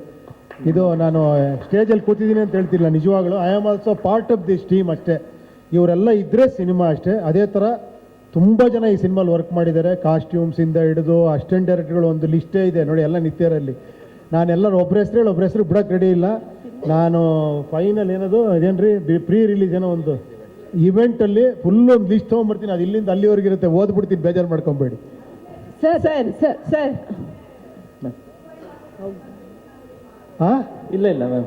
ಇದು ನಾನು ಸ್ಟೇಜಲ್ಲಿ ಕೂತಿದ್ದೀನಿ ಅಂತ ಹೇಳ್ತಿಲ್ಲ, ನಿಜವಾಗ್ಲು I am also part of this team ಅಷ್ಟೇ. ಇವರೆಲ್ಲ ಇದ್ದರೆ ಸಿನಿಮಾ ಅಷ್ಟೇ. ಅದೇ ಥರ ತುಂಬ ಜನ ಈ ಸಿನಿಮಾಲಿ ವರ್ಕ್ ಮಾಡಿದ್ದಾರೆ, ಕಾಸ್ಟ್ಯೂಮ್ಸಿಂದ ಹಿಡಿದು ಅಸಿಸ್ಟೆಂಟ್ ಡೈರೆಕ್ಟರ್ಗಳು ಒಂದು ಲಿಸ್ಟೇ ಇದೆ ನೋಡಿ, ಎಲ್ಲ ನಿತ್ಯರಲ್ಲಿ. ನಾನೆಲ್ಲರೂ ಒಬ್ಬರ ಹೆಸರು ಬಿಡೋಕ್ಕೆ ರೆಡಿ ಇಲ್ಲ. ನಾನು ಫೈನಲ್ ಏನದು ಅದೇನ್ರಿ ಪ್ರೀ ರಿಲೀಸ್ ಏನೋ ಒಂದು ಇವೆಂಟಲ್ಲಿ ಫುಲ್ ಒಂದು ಲಿಸ್ಟ್ ತೊಗೊಂಡ್ಬರ್ತೀನಿ, ಅದು ಇಲ್ಲಿಂದ ಅಲ್ಲಿವರೆಗೆ ಇರುತ್ತೆ, ಓದ್ಬಿಡ್ತೀನಿ, ಬೇಜಾರು ಮಾಡ್ಕೊಬೇಡಿ. ಸರ್ ಸರ್ ಸರ್ ಸರ್ ಹಾಂ ಇಲ್ಲ ಇಲ್ಲ ಮ್ಯಾಮ್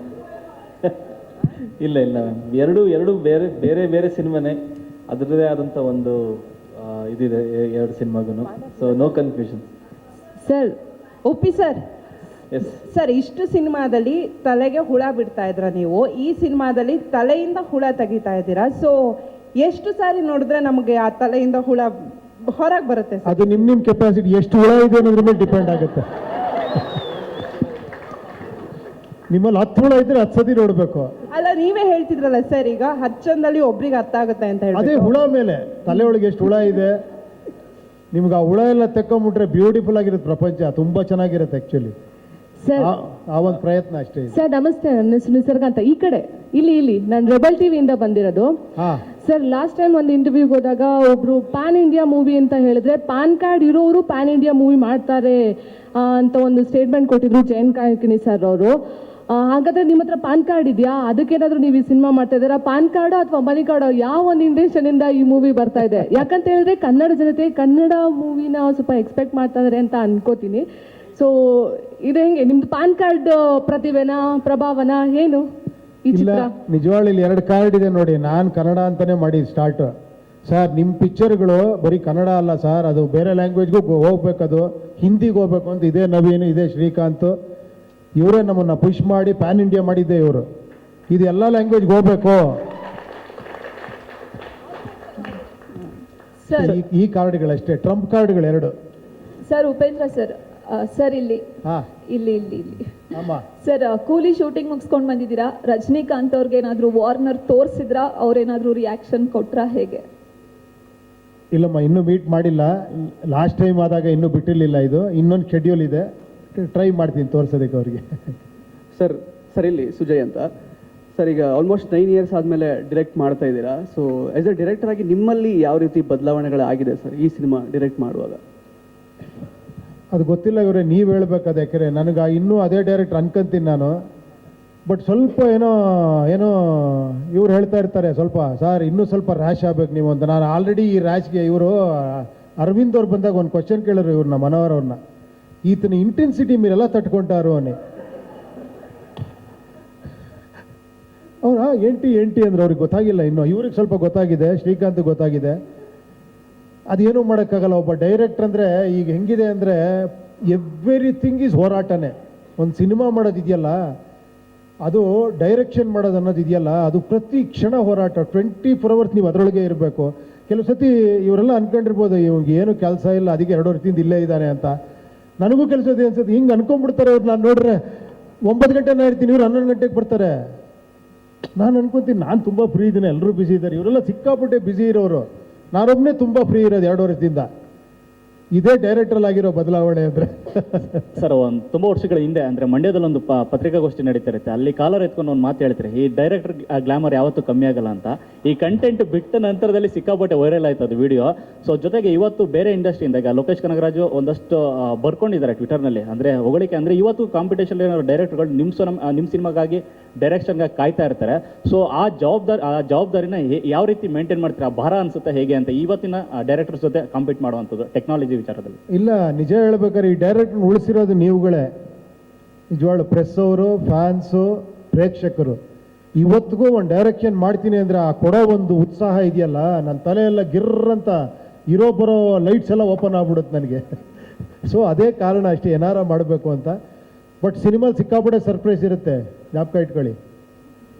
ಇಲ್ಲ ಇಲ್ಲ ಮ್ಯಾಮ್, ಎರಡು ಬೇರೆ ಬೇರೆ ಬೇರೆ ಸಿನಿಮಾನೇ, ಅದರದ್ದೇ ಆದಂಥ ಒಂದು ಇದಿದೆ ಎರಡು ಸಿನಿಮಾಗೂ. So no confusion. Sir Uppi sir. Yes sir, ಇಷ್ಟು ಸಿನಿಮಾದಲ್ಲಿ ತಲೆಗೆ ಹುಳ ಬಿಡ್ತಾ ಇದ್ರ ನೀವು, ಈ ಸಿನಿಮಾದಲ್ಲಿ ತಲೆಯಿಂದ ಹುಳ ತೆಗಿತಾ ಇದ್ದೀರಾ. ಸೊ ಎಷ್ಟು ಸಾರಿ ನೋಡಿದ್ರೆ ನಮಗೆ ಆ ತಲೆಯಿಂದ ಹುಳ ಹೊರಗೆ ಬರುತ್ತೆ ಸರ್? ಅದು ನಿಮ್ಮ ಕೆಪಾಸಿಟಿ ಎಷ್ಟು ಹುಳ ಇದೆ ಅನ್ನೋದ್ರ ಮೇಲೆ ಡಿಪೆಂಡ್ ಆಗುತ್ತೆ. ನಿಮ್ಮಲ್ಲಿ 10 ಹುಳ ಇದ್ರೆ 10 ಸತಿ ನೋಡಬೇಕು. ಅಲ್ಲ, ನೀವೇ ಹೇಳ್ತಿದ್ರಲ್ಲ ಸರ್, ಈಗ ಹಚ್ಚಂದಲ್ಲಿ ಒಬ್ರಿಗೆ ಅರ್ಥ ಆಗುತ್ತೆ ಅಂತ ಹೇಳಿ. ಅದೇ ಹುಳ ಮೇಲೆ, ತಲೆ ಒಳಗೆ ಎಷ್ಟು ಹುಳ ಇದೆ ನಿಮ್ಗೆ ಆ ಹುಳ ಎಲ್ಲ ತೆಕ್ಕೊಂಬಿಟ್ರೆ ಬ್ಯೂಟಿಫುಲ್ ಆಗಿರುತ್ತೆ ಪ್ರಪಂಚ, ತುಂಬಾ ಚೆನ್ನಾಗಿರುತ್ತೆ ಆಕ್ಚುಲಿ. ಸರ್ ಆ ಒಂದು ಪ್ರಯತ್ನ ಅಷ್ಟೇ ಇದೆ. ಸರ್ ನಮಸ್ತೆ, ನನ್ನ ಹೆಸರು ನಿಸರ್ಗ ಅಂತ. ಈ ಕಡೆ ಇಲ್ಲಿ ನಾನು ರೆಬಲ್ ಟಿವಿಯಿಂದ ಬಂದಿರೋದು. ಸರ್ ಲಾಸ್ಟ್ ಟೈಮ್ ಒಂದು ಇಂಟರ್ವ್ಯೂಗೆ ಹೋದಾಗ ಒಬ್ರು ಪ್ಯಾನ್ ಇಂಡಿಯಾ ಮೂವಿ ಅಂತ ಹೇಳಿದ್ರೆ ಪ್ಯಾನ್ ಕಾರ್ಡ್ ಇರೋರು ಪ್ಯಾನ್ ಇಂಡಿಯಾ ಮೂವಿ ಮಾಡ್ತಾರೆ ಅಂತ ಒಂದು ಸ್ಟೇಟ್ಮೆಂಟ್ ಕೊಟ್ಟಿದ್ರು ಜಯಂತ್ ಕಾಯ್ಕಿಣಿ ಸರ್ ಅವರು. ಹಾಗಾದ್ರೆ ನಿಮ್ಮ ಹತ್ರ ಪಾನ್ ಕಾರ್ಡ್ ಇದೆಯಾ? ಅದಕ್ಕೇನಾದ್ರೂ ನೀವು ಈ ಸಿನಿಮಾ ಮಾಡ್ತಾ ಇದ್ದೀರಾ? ಪಾನ್ ಕಾರ್ಡು ಅಥವಾ ಮನಿ ಕಾರ್ಡು ಯಾವ ಒಂದು ಇಂಟೆನ್ಷನಿಂದ ಈ ಮೂವಿ ಬರ್ತಾ ಇದೆ? ಯಾಕಂತ ಹೇಳಿದ್ರೆ ಕನ್ನಡ ಜನತೆ ಕನ್ನಡ ಮೂವಿನ ಸ್ವಲ್ಪ ಎಕ್ಸ್ಪೆಕ್ಟ್ ಮಾಡ್ತಾ ಇದ್ದಾರೆ ಅಂತ ಅನ್ಕೋತೀನಿ. ಸೊ ಇದು ಹೆಂಗೆ ನಿಮ್ದು ಪಾನ್ ಕಾರ್ಡ್ ಪ್ರತಿಭೆನ ಪ್ರಭಾವನ ಏನು ಈ ಇಲ್ಲ, ಚಿತ್ರ? ನಿಜವಾಗ್ಲೂ ಇಲ್ಲಿ 2 ಕಾರ್ಡ್ ಇದೆ ನೋಡಿ. ನಾನು ಕನ್ನಡ ಅಂತಾನೆ ಮಾಡಿ ಸ್ಟಾರ್ಟ್ ಸರ್. ನಿಮ್ಮ ಪಿಕ್ಚರ್ಗಳು ಬರೀ ಕನ್ನಡ ಅಲ್ಲ ಸರ್, ಅದು ಬೇರೆ ಲ್ಯಾಂಗ್ವೇಜ್ಗೂ ಹೋಗ್ಬೇಕದು, ಹಿಂದಿಗೆ ಹೋಗ್ಬೇಕು ಅಂತ. ಇದೇ ನವೀನ್, ಇದೇ ಶ್ರೀಕಾಂತ್, ಇವರೇ ನಮ್ಮನ್ನು ಪುಷ್ ಮಾಡಿ ಪ್ಯಾನ್ ಇಂಡಿಯಾ ಮಾಡಿದ್ದೆ ಇವರು. ಇದು ಎಲ್ಲ ಲ್ಯಾಂಗ್ವೇಜ್ಗೆ ಹೋಗ್ಬೇಕು. ಈ ಕಾರ್ಡ್ಗಳಷ್ಟೇ, ಟ್ರಂಪ್ ಕಾರ್ಡ್ಗಳು 2. ಸರ್ ಉಪೇಂದ್ರ ಸರ್, ಸರ್ ಇಲ್ಲಿ ಹಾಂ ಇಲ್ಲಿ ಇಲ್ಲಿ ಇಲ್ಲಿ ಅಮ್ಮ ಸರ್, ಕೂಲಿ ಶೂಟಿಂಗ್ ಮುಗಿಸ್ಕೊಂಡು ಬಂದಿದ್ದೀರಾ. ರಜನಿಕಾಂತ್ ಅವ್ರಿಗೆ ಏನಾದರೂ ವಾರ್ನರ್ ತೋರಿಸಿದ್ರಾ? ಅವ್ರೇನಾದರೂ ರಿಯಾಕ್ಷನ್ ಕೊಟ್ರಾ? ಹೇಗೆ? ಇಲ್ಲಮ್ಮ, ಇನ್ನೂ ಮೀಟ್ ಮಾಡಿಲ್ಲ. ಲಾಸ್ಟ್ ಟೈಮ್ ಆದಾಗ ಇನ್ನೂ ಬಿಟ್ಟಿರಲಿಲ್ಲ. ಇದು ಇನ್ನೊಂದು ಶೆಡ್ಯೂಲ್ ಇದೆ, ಟ್ರೈ ಮಾಡ್ತೀನಿ ತೋರಿಸೋದಕ್ಕೆ ಅವ್ರಿಗೆ. ಸರ್ ಇಲ್ಲಿ ಸುಜಯ್ ಅಂತ ಸರ್. ಈಗ ಆಲ್ಮೋಸ್ಟ್ 9 ಇಯರ್ಸ್ ಆದಮೇಲೆ ಡೈರೆಕ್ಟ್ ಮಾಡ್ತಾ ಇದ್ದೀರಾ. ಸೊ ಆಸ್ ಎ ಡೈರೆಕ್ಟರ್ ಆಗಿ ನಿಮ್ಮಲ್ಲಿ ಯಾವ ರೀತಿ ಬದಲಾವಣೆಗಳಾಗಿದೆ ಸರ್ ಈ ಸಿನಿಮಾ ಡೈರೆಕ್ಟ್ ಮಾಡುವಾಗ? ಅದು ಗೊತ್ತಿಲ್ಲ ಇವರೇ, ನೀವು ಹೇಳ್ಬೇಕದು. ಯಾಕೆಂದರೆ ನನಗೆ ಇನ್ನೂ ಅದೇ ಡೈರೆಕ್ಟರ್ ಅನ್ಕೊಂತೀನಿ ನಾನು. ಬಟ್ ಸ್ವಲ್ಪ ಏನೋ ಇವ್ರು ಹೇಳ್ತಾ ಇರ್ತಾರೆ ಸ್ವಲ್ಪ, ಸರ್ ಇನ್ನೂ ಸ್ವಲ್ಪ ರ್ಯಾಶ್ ಆಗ್ಬೇಕು ನೀವು ಅಂತ. ನಾನು ಆಲ್ರೆಡಿ ಈ ರ್ಯಾಶ್ಗೆ ಇವರು ಅರವಿಂದ್ ಅವ್ರು ಬಂದಾಗ ಒಂದು ಕ್ವಶನ್ ಕೇಳರು ಇವ್ರನ್ನ, ಮನೋಹರ್ ಅವ್ರನ್ನ, ಈತನ ಇಂಟೆನ್ಸಿಟಿ మీరెలా ತಟ್ಕೊಂಟಾರು అని. ಅವ್ರು ఏంటి ಅಂದ್ರೆ ಅವ್ರಿಗೆ ಗೊತ್ತಾಗಿಲ್ಲ ಇನ್ನು. ಇವ್ರಿಗೆ ಸ್ವಲ್ಪ ಗೊತ್ತಾಗಿದೆ, ಶ್ರೀಕಾಂತ್ ಗೊತ್ತಾಗಿದೆ. ಅದೇನೂ ಮಾಡೋಕ್ಕಾಗಲ್ಲ. ಒಬ್ಬ ಡೈರೆಕ್ಟರ್ ಅಂದರೆ ಈಗ ಹೆಂಗಿದೆ ಅಂದರೆ ಎವ್ರಿಥಿಂಗ್ ಈಸ್ ಹೋರಾಟನೇ. ಒಂದು ಸಿನಿಮಾ ಮಾಡೋದಿದೆಯಲ್ಲ, ಅದು ಡೈರೆಕ್ಷನ್ ಮಾಡೋದು ಅನ್ನೋದು ಇದೆಯಲ್ಲ, ಅದು ಪ್ರತಿ ಕ್ಷಣ ಹೋರಾಟ. 24 hours ನೀವು ಅದರೊಳಗೆ ಇರಬೇಕು. ಕೆಲವು ಸತಿ ಇವರೆಲ್ಲ ಅನ್ಕೊಂಡಿರ್ಬೋದು ಇವ್ಗೆ ಏನು ಕೆಲಸ ಇಲ್ಲ, ಅದಕ್ಕೆ 2 ವರ್ಷದಿಂದ ಇಲ್ಲೇ ಇದ್ದಾನೆ ಅಂತ. ನನಗೂ ಕೆಲಸ ಇದೆ ಅನ್ಸುತ್ತೆ. ಹಿಂಗೆ ಅನ್ಕೊಂಡ್ಬಿಡ್ತಾರೆ ಅವ್ರು. ನಾನು ನೋಡ್ರೆ 9 ಗಂಟೆನ ಇರ್ತೀನಿ, ಇವ್ರು 11 ಗಂಟೆಗೆ ಬರ್ತಾರೆ. ನಾನು ಅನ್ಕೊಂತೀನಿ ನಾನು ತುಂಬ ಫ್ರೀ ಇದ್ದೀನಿ, ಎಲ್ಲರೂ ಬ್ಯುಸಿ ಇದ್ದಾರೆ. ಇವರೆಲ್ಲ ಸಿಕ್ಕಾಪಟ್ಟೆ ಬ್ಯುಸಿ ಇರೋರು, ನಾನೊಬ್ಬನೇ ತುಂಬ ಫ್ರೀ ಇರೋದು 2 ವರ್ಷದಿಂದ. ಇದೇ ಡೈರೆಕ್ಟರ್ ಆಗಿರೋ ಬದಲಾವಣೆ ಅಂದರೆ. ಸರ್, ಒಂದು ತುಂಬ ವರ್ಷಗಳ ಹಿಂದೆ ಅಂದರೆ ಮಂಡ್ಯದಲ್ಲಿ ಒಂದು ಪತ್ರಿಕಾಗೋಷ್ಠಿ ನಡೀತಾ ಇರುತ್ತೆ. ಅಲ್ಲಿ ಕಾಲರ್ ಎತ್ಕೊಂಡು ಒಂದು ಮಾತು ಹೇಳ್ತಾರೆ, ಈ ಡೈರೆಕ್ಟರ್ ಗ್ಲಾಮರ್ ಯಾವತ್ತೂ ಕಮ್ಮಿ ಆಗಲ್ಲ ಅಂತ. ಈ ಕಂಟೆಂಟ್ ಬಿಟ್ಟ ನಂತರದಲ್ಲಿ ಸಿಕ್ಕಾಪಟ್ಟೆ ವೈರಲ್ ಆಯ್ತು ಅದು ವಿಡಿಯೋ. ಸೊ ಜೊತೆಗೆ ಇವತ್ತು ಬೇರೆ ಇಂಡಸ್ಟ್ರಿಯಿಂದ ಈಗ ಲೋಕೇಶ್ ಕನಗರಾಜು ಒಂದಷ್ಟು ಬರ್ಕೊಂಡಿದ್ದಾರೆ ಟ್ವಿಟರ್ನಲ್ಲಿ, ಅಂದರೆ ಹೊಗಳಿಕೆ. ಅಂದರೆ ಇವತ್ತು ಕಾಂಪಿಟೇಷನ್ ಏನಾದ್ರು ಡೈರೆಕ್ಟರ್ಗಳು ನಿಮ್ಮ ಸಿನಿಮಾಗಾಗಿ ಡೈರೆಕ್ಷನ್ಗಾಗಿ ಕಾಯ್ತಾ ಇರ್ತಾರೆ. ಸೊ ಆ ಜವಾಬ್ದಾರಿನ ಯಾವ ರೀತಿ ಮೇಂಟೈನ್ ಮಾಡ್ತೀರಾ? ಭಾರ ಅನ್ಸುತ್ತೆ ಹೇಗೆ ಅಂತ ಇವತ್ತಿನ ಡೈರೆಕ್ಟರ್ಸ್ ಜೊತೆ ಕಾಂಪೀಟ್ ಮಾಡುವಂಥದ್ದು ಟೆಕ್ನಾಲಜಿ ವಿಚಾರದಲ್ಲಿ? ಇಲ್ಲ, ನಿಜ ಹೇಳ್ಬೇಕಾದ್ರೆ ಈ ಡೈರೆಕ್ಟರ್ ಉಳಿಸಿರೋದು ನೀವುಗಳೇ. ನಿಜವಾಳು ಪ್ರೆಸ್ ಅವರು, ಫ್ಯಾನ್ಸು, ಪ್ರೇಕ್ಷಕರು. ಇವತ್ತಿಗೂ ಒಂದು ಡೈರೆಕ್ಷನ್ ಮಾಡ್ತೀನಿ ಅಂದರೆ ಆ ಕೊಡೋ ಒಂದು ಉತ್ಸಾಹ ಇದೆಯಲ್ಲ, ನನ್ನ ತಲೆಯೆಲ್ಲ ಗಿರ್ರಂತ ಇರೋ ಬರೋ ಲೈಟ್ಸ್ ಎಲ್ಲ ಓಪನ್ ಆಗ್ಬಿಡುತ್ತೆ ನನಗೆ. ಸೊ ಅದೇ ಕಾರಣ ಅಷ್ಟೇ, ಏನಾರ ಮಾಡಬೇಕು ಅಂತ. ಬಟ್ ಸಿನಿಮಾಲ್ ಸಿಕ್ಕಾಪಟ್ಟೆ ಸರ್ಪ್ರೈಸ್ ಇರುತ್ತೆ, ಜ್ಞಾಪಕ ಇಟ್ಕೊಳ್ಳಿ.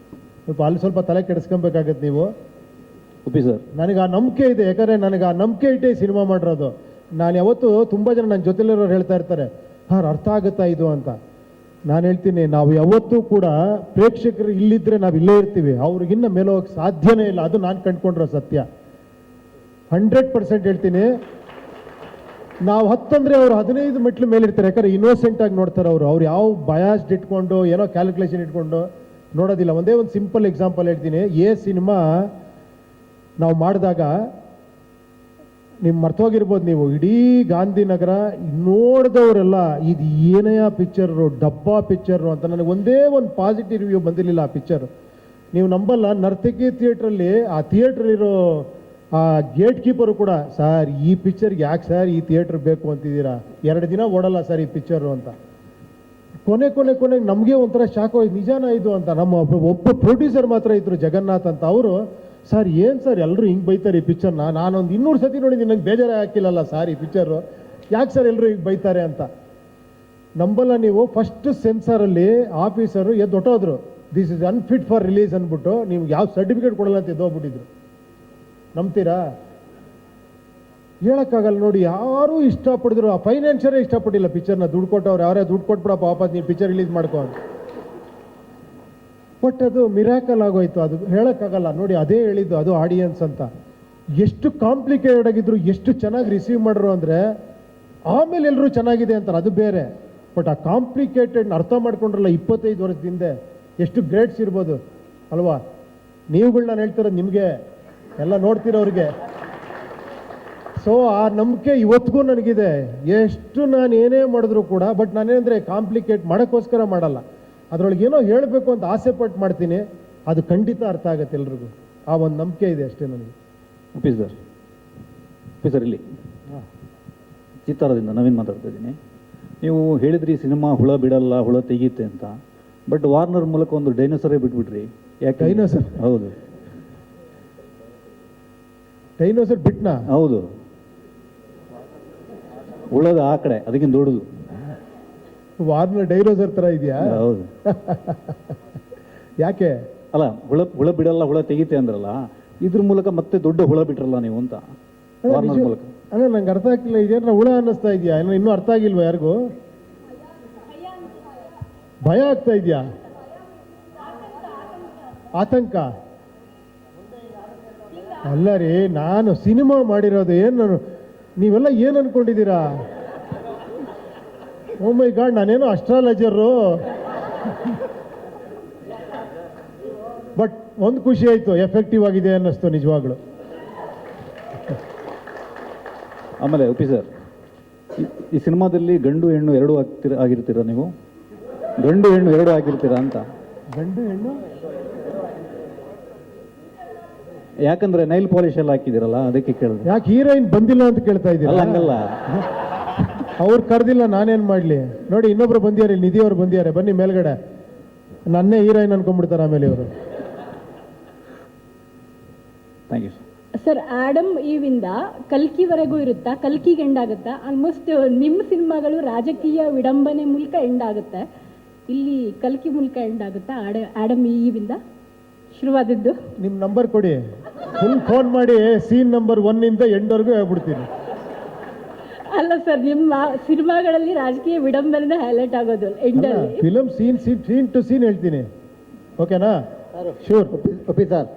ಸ್ವಲ್ಪ ತಲೆ ಕೆಡಿಸ್ಕೊಬೇಕಾಗತ್ತೆ ನೀವು. ಸರ್, ನನಗೆ ಆ ನಂಬಿಕೆ ಇದೆ. ಯಾಕಂದರೆ ನನಗೆ ಆ ನಂಬಿಕೆ ಇಟ್ಟೆ ಸಿನಿಮಾ ಮಾಡಿರೋದು. ನಾನು ಯಾವತ್ತು ತುಂಬ ಜನ ನನ್ನ ಜೊತೆಲಿರೋರು ಹೇಳ್ತಾ ಇರ್ತಾರೆ, ಅರ್ಥ ಆಗುತ್ತಾ ಇದು ಅಂತ. ನಾನು ಹೇಳ್ತೀನಿ, ನಾವು ಯಾವತ್ತೂ ಕೂಡ ಪ್ರೇಕ್ಷಕರು ಇಲ್ಲಿದ್ರೆ ನಾವು ಇಲ್ಲೇ ಇರ್ತೀವಿ, ಅವ್ರಿಗಿನ್ನ ಮೇಲೆ ಹೋಗಕ್ಕೆ ಸಾಧ್ಯನೇ ಇಲ್ಲ. ಅದು ನಾನು ಕಂಡ್ಕೊಂಡಿರೋ ಸತ್ಯ. 100% ಹೇಳ್ತೀನಿ. ನಾವು 10 ಅಂದರೆ ಅವರು 15 ಮೆಟ್ಲು ಮೇಲೆ ಇರ್ತಾರೆ. ಯಾಕಂದ್ರೆ ಇನ್ನೋಸೆಂಟ್ ಆಗಿ ನೋಡ್ತಾರೆ ಅವರು. ಅವ್ರು ಯಾವ ಬಯಾಸ್ಡ್ ಇಟ್ಕೊಂಡು ಏನೋ ಕ್ಯಾಲ್ಕುಲೇಷನ್ ಇಟ್ಕೊಂಡು ನೋಡೋದಿಲ್ಲ. ಒಂದೇ ಒಂದು ಸಿಂಪಲ್ ಎಕ್ಸಾಂಪಲ್ ಹೇಳ್ತೀನಿ. ಸಿನಿಮಾ ನಾವು ಮಾಡಿದಾಗ ನೀವು ಮರ್ತೋಗಿರ್ಬೋದು, ನೀವು ಇಡೀ ಗಾಂಧಿನಗರ ನೋಡಿದವರೆಲ್ಲ ಇದು ಏನಯ್ಯ ಪಿಕ್ಚರು, ಡಬ್ಬಾ ಪಿಕ್ಚರು ಅಂತ. ನನಗೆ ಒಂದೇ ಒಂದು ಪಾಸಿಟಿವ್ ರಿವ್ಯೂ ಬಂದಿರಲಿಲ್ಲ ಆ ಪಿಕ್ಚರ್. ನೀವು ನಂಬಲ್ಲ, ನರ್ತಕಿ ಥಿಯೇಟ್ರಲ್ಲಿ ಆ ಥಿಯೇಟ್ರಲ್ಲಿರೋ ಆ ಗೇಟ್ ಕೀಪರು ಕೂಡ, ಸರ್ ಈ ಪಿಕ್ಚರ್ಗೆ ಯಾಕೆ ಸರ್ ಈ ಥಿಯೇಟ್ರ್ ಬೇಕು ಅಂತಿದ್ದೀರಾ, 2 ದಿನ ಓಡಲ್ಲ ಸರ್ ಈ ಪಿಕ್ಚರು ಅಂತ. ಕೊನೆಗೆ ನಮಗೆ ಒಂಥರ ಶಾಕ್ ಹೋಯ್ತು, ನಿಜಾನ ಇದು ಅಂತ. ನಮ್ಮ ಒಬ್ಬ ಪ್ರೊಡ್ಯೂಸರ್ ಮಾತ್ರ ಇದ್ರು, ಜಗನ್ನಾಥ್ ಅಂತ. ಅವರು, ಸರ್ ಏನು ಸರ್ ಎಲ್ಲರೂ ಹಿಂಗೆ ಬೈತಾರೆ ಈ ಪಿಕ್ಚರ್ನ, ನಾನೊಂದು 200 ಸತಿ ನೋಡಿದ್ದೀನಿ, ನಂಗೆ ಬೇಜಾರೇ ಹಾಕಿಲ್ಲಲ್ಲ ಸರ್ ಈ ಪಿಕ್ಚರು, ಯಾಕೆ ಸರ್ ಎಲ್ಲರೂ ಹಿಂಗೆ ಬೈತಾರೆ ಅಂತ. ನಂಬಲ್ಲ ನೀವು, ಫಸ್ಟ್ ಸೆನ್ಸಾರಲ್ಲಿ ಆಫೀಸರು ಹೊಟ್ಟೋದ್ರು, this is unfit for release ಅಂದ್ಬಿಟ್ಟು ನಿಮ್ಗೆ ಯಾವ ಸರ್ಟಿಫಿಕೇಟ್ ಕೊಡಲ್ಲ ಅಂತ ಎದ್ದೋಗ್ಬಿಟ್ಟಿದ್ರು. ನಂಬ್ತೀರಾ? ಹೇಳೋಕ್ಕಾಗಲ್ಲ ನೋಡಿ. ಯಾರೂ ಇಷ್ಟಪಡಿದ್ರು, ಆ ಫೈನಾನ್ಷಿಯರೇ ಇಷ್ಟಪಟ್ಟಿಲ್ಲ ಪಿಕ್ಚರ್ನ. ದುಡ್ಡು ಕೊಟ್ಟವ್ರು ಯಾರೇ ದುಡ್ಡು ಕೊಟ್ಬಿಡಪ್ಪ ವಾಪಸ್ ನೀವು ಪಿಕ್ಚರ್ ರಿಲೀಸ್ ಮಾಡ್ಕೊ. ಬಟ್ ಅದು ಮಿರಾಕಲ್ ಆಗೋಯ್ತು. ಅದು ಹೇಳೋಕ್ಕಾಗಲ್ಲ ನೋಡಿ. ಅದೇ ಹೇಳಿದ್ದು, ಅದು ಆಡಿಯನ್ಸ್ ಅಂತ. ಎಷ್ಟು ಕಾಂಪ್ಲಿಕೇಟೆಡ್ ಆಗಿದ್ರು, ಎಷ್ಟು ಚೆನ್ನಾಗಿ ರಿಸೀವ್ ಮಾಡ್ರು ಅಂದರೆ ಆಮೇಲೆ ಎಲ್ಲರೂ ಚೆನ್ನಾಗಿದೆ ಅಂತಾರೆ, ಅದು ಬೇರೆ. ಬಟ್ ಆ ಕಾಂಪ್ಲಿಕೇಟೆಡ್ ಅರ್ಥ ಮಾಡ್ಕೊಂಡ್ರಲ್ಲ 25 ವರ್ಷದಿಂದ, ಎಷ್ಟು ಗ್ರೇಟ್ಸ್ ಇರ್ಬೋದು ಅಲ್ವಾ? ನೀವುಗಳು ನಾನು ಹೇಳ್ತಿರೋದು ನಿಮಗೆ, ಎಲ್ಲ ನೋಡ್ತಿರೋರಿಗೆ. ಸೊ ಆ ನಂಬಿಕೆ ಇವತ್ತಿಗೂ ನನಗಿದೆ. ಎಷ್ಟು ನಾನು ಏನೇ ಮಾಡಿದ್ರು ಕೂಡ, ಬಟ್ ನಾನೇನಂದರೆ ಕಾಂಪ್ಲಿಕೇಟ್ ಮಾಡೋಕ್ಕೋಸ್ಕರ ಮಾಡಲ್ಲ. ಅದರೊಳಗೆ ಏನೋ ಹೇಳಬೇಕು ಅಂತ ಆಸೆ ಪಟ್ಟು ಮಾಡ್ತೀನಿ, ಅದು ಖಂಡಿತ ಅರ್ಥ ಆಗುತ್ತೆ ಎಲ್ರಿಗೂ. ಆ ಒಂದು ನಂಬಿಕೆ ಇದೆ ಅಷ್ಟೇ ನನಗೆ. ಆಫೀಸರ್ ಇಲ್ಲಿ ಚಿತ್ತಾರದಿಂದ ನವೀನ್ ಮಾತಾಡ್ತಾ ಇದ್ದೀನಿ. ನೀವು ಹೇಳಿದ್ರಿ ಸಿನಿಮಾ ಹುಳ ಬಿಡಲ್ಲ, ಹುಳ ತೆಗೀತೆ ಅಂತ. ಬಟ್ ವಾರ್ನರ್ ಮೂಲಕ ಒಂದು ಡೈನೋಸರೇ ಬಿಟ್ಬಿಟ್ರಿ. ಯಾಕೆ? ಡೈನೋಸರ್? ಹೌದು, ಡೈನೋಸರ್ ಬಿಟ್ನಾ? ಹೌದು, ಹುಳದ ಆ ಕಡೆ, ಅದಕ್ಕಿಂತ ದೊಡ್ಡದು. ವಾರ್ನರ್ ಡೈನೋಸರ್ ಥರ ಇದೆಯಾ? ಹೌದು. ಯಾಕೆ? ಅಲ್ಲ, ಹುಳ ಬಿಡಲ್ಲ, ಹುಳ ತೆಗೀತೆ ಅಂದ್ರಲ್ಲ, ಇದ್ರ ಮೂಲಕ ಮತ್ತೆ ದೊಡ್ಡ ಹುಳ ಬಿಟ್ರಲ್ಲ ನೀವು ಅಂತ. ವಾರ್ನರ್ ಮೂಲಕ ಅಲ್ಲ, ನಂಗೆ ಅರ್ಥ ಆಗ್ತಿಲ್ಲ. ಇದೇನ ಹುಳ ಅನ್ನಿಸ್ತಾ ಇದೆಯಾ? ಇನ್ನೂ ಅರ್ಥ ಆಗಿಲ್ವಾ ಯಾರಿಗೂ? ಭಯ ಆಗ್ತಾ ಇದೆಯಾ? ಆತಂಕ? ಅಲ್ಲ ರೀ, ನಾನು ಸಿನಿಮಾ ಮಾಡಿರೋದು ಏನು, ನೀವೆಲ್ಲ ಏನು ಅನ್ಕೊಂಡಿದ್ದೀರಾ? ಓ ಮೈ ಗಾಡ್, ನಾನೇನೋ ಅಸ್ಟ್ರಾಲಜರು. ಬಟ್ ಒಂದು ಖುಷಿ ಆಯಿತು, ಎಫೆಕ್ಟಿವ್ ಆಗಿದೆ ಅನ್ನಿಸ್ತು ನಿಜವಾಗ್ಲು. ಆಮೇಲೆ ಸರ್, ಈ ಸಿನಿಮಾದಲ್ಲಿ ಗಂಡು ಹೆಣ್ಣು ಎರಡೂ ಆಗಿರ್ತೀರಾ ನೀವು? ಗಂಡು ಹೆಣ್ಣು ಎರಡೂ ಆಗಿರ್ತೀರಾ ಅಂತ. ಗಂಡು ಹೆಣ್ಣು ಯಾಕಂದ್ರೆ ನೈಲ್ ಪಾಲಿಶ್ ಎಲ್ಲ ಹಾಕಿದಿರಲ್ಲ, ಅದಕ್ಕೆ ಕೇಳಿದೆ. ಯಾಕೆ ಹೀರೋಯಿನ್ ಬಂದಿಲ್ಲ ಅಂತ ಕೇಳ್ತಾ ಇದ್ದೀರಾ? ಹಂಗಲ್ಲ, ಅವ್ರು ಕರೆದಿಲ್ಲ, ನಾನೇನು ಮಾಡಲಿ? ನೋಡಿ, ಇನ್ನೊಬ್ರು ಬಂದಿದ್ದಾರೆ, ನಿಧಿ ಅವ್ರು ಬಂದಿದ್ದಾರೆ, ಬನ್ನಿ ಮೇಲ್ಗಡೆ. ನನ್ನೇ ಹೀರೋಯಿನ್ ಅನ್ಕೊಂಡ್ಬಿಡ್ತಾರೆ ಆಮೇಲೆ ಇವರು. Thank you sir. ಆಡಮ್ ಈವಿಂದ ಕಲ್ಕಿವರೆಗೂ ಇರುತ್ತಾ? ಕಲ್ಕಿಗೆ ಎಂಡ್ ಆಗುತ್ತಾ? ಆಲ್ಮೋಸ್ಟ್ ನಿಮ್ಮ ಸಿನಿಮಾಗಳು ರಾಜಕೀಯ ವಿಡಂಬನೆ ಮೂಲಕ ಎಂಡ್ ಆಗುತ್ತೆ, ಇಲ್ಲಿ ಕಲ್ಕಿ ಮೂಲಕ ಎಂಡ್ ಆಗುತ್ತಾ? ಆಡಮ್ ಈವಿಂದ ಶುರುವಾದದ್ದು. ನಿಮ್ಮ ನಂಬರ್ ಕೊಡಿ, ಫುಲ್ ಫೋನ್ ಮಾಡಿ ಸೀನ್ ನಂಬರ್ 1 ಇಂದ ಎಂಡ್ವರೆಗೂ ಹೇಳ್ಬಿಡ್ತೀನಿ. ಅಲ್ಲ ಸರ್, ನಿಮ್ಮ ಸಿನಿಮಾಗಳಲ್ಲಿ ರಾಜಕೀಯ ವಿಡಂಬನೆ ಹೈಲೈಟ್ ಆಗೋದು ಎಂಡಲ್ಲಿ. ಫಿಲಮ್ ಸೀನ್ ಟು ಸೀನ್ ಹೇಳ್ತೀನಿ, ಓಕೆನಾ? ಶೂರ್. ಒಪ್ಪಿ ಸರ್.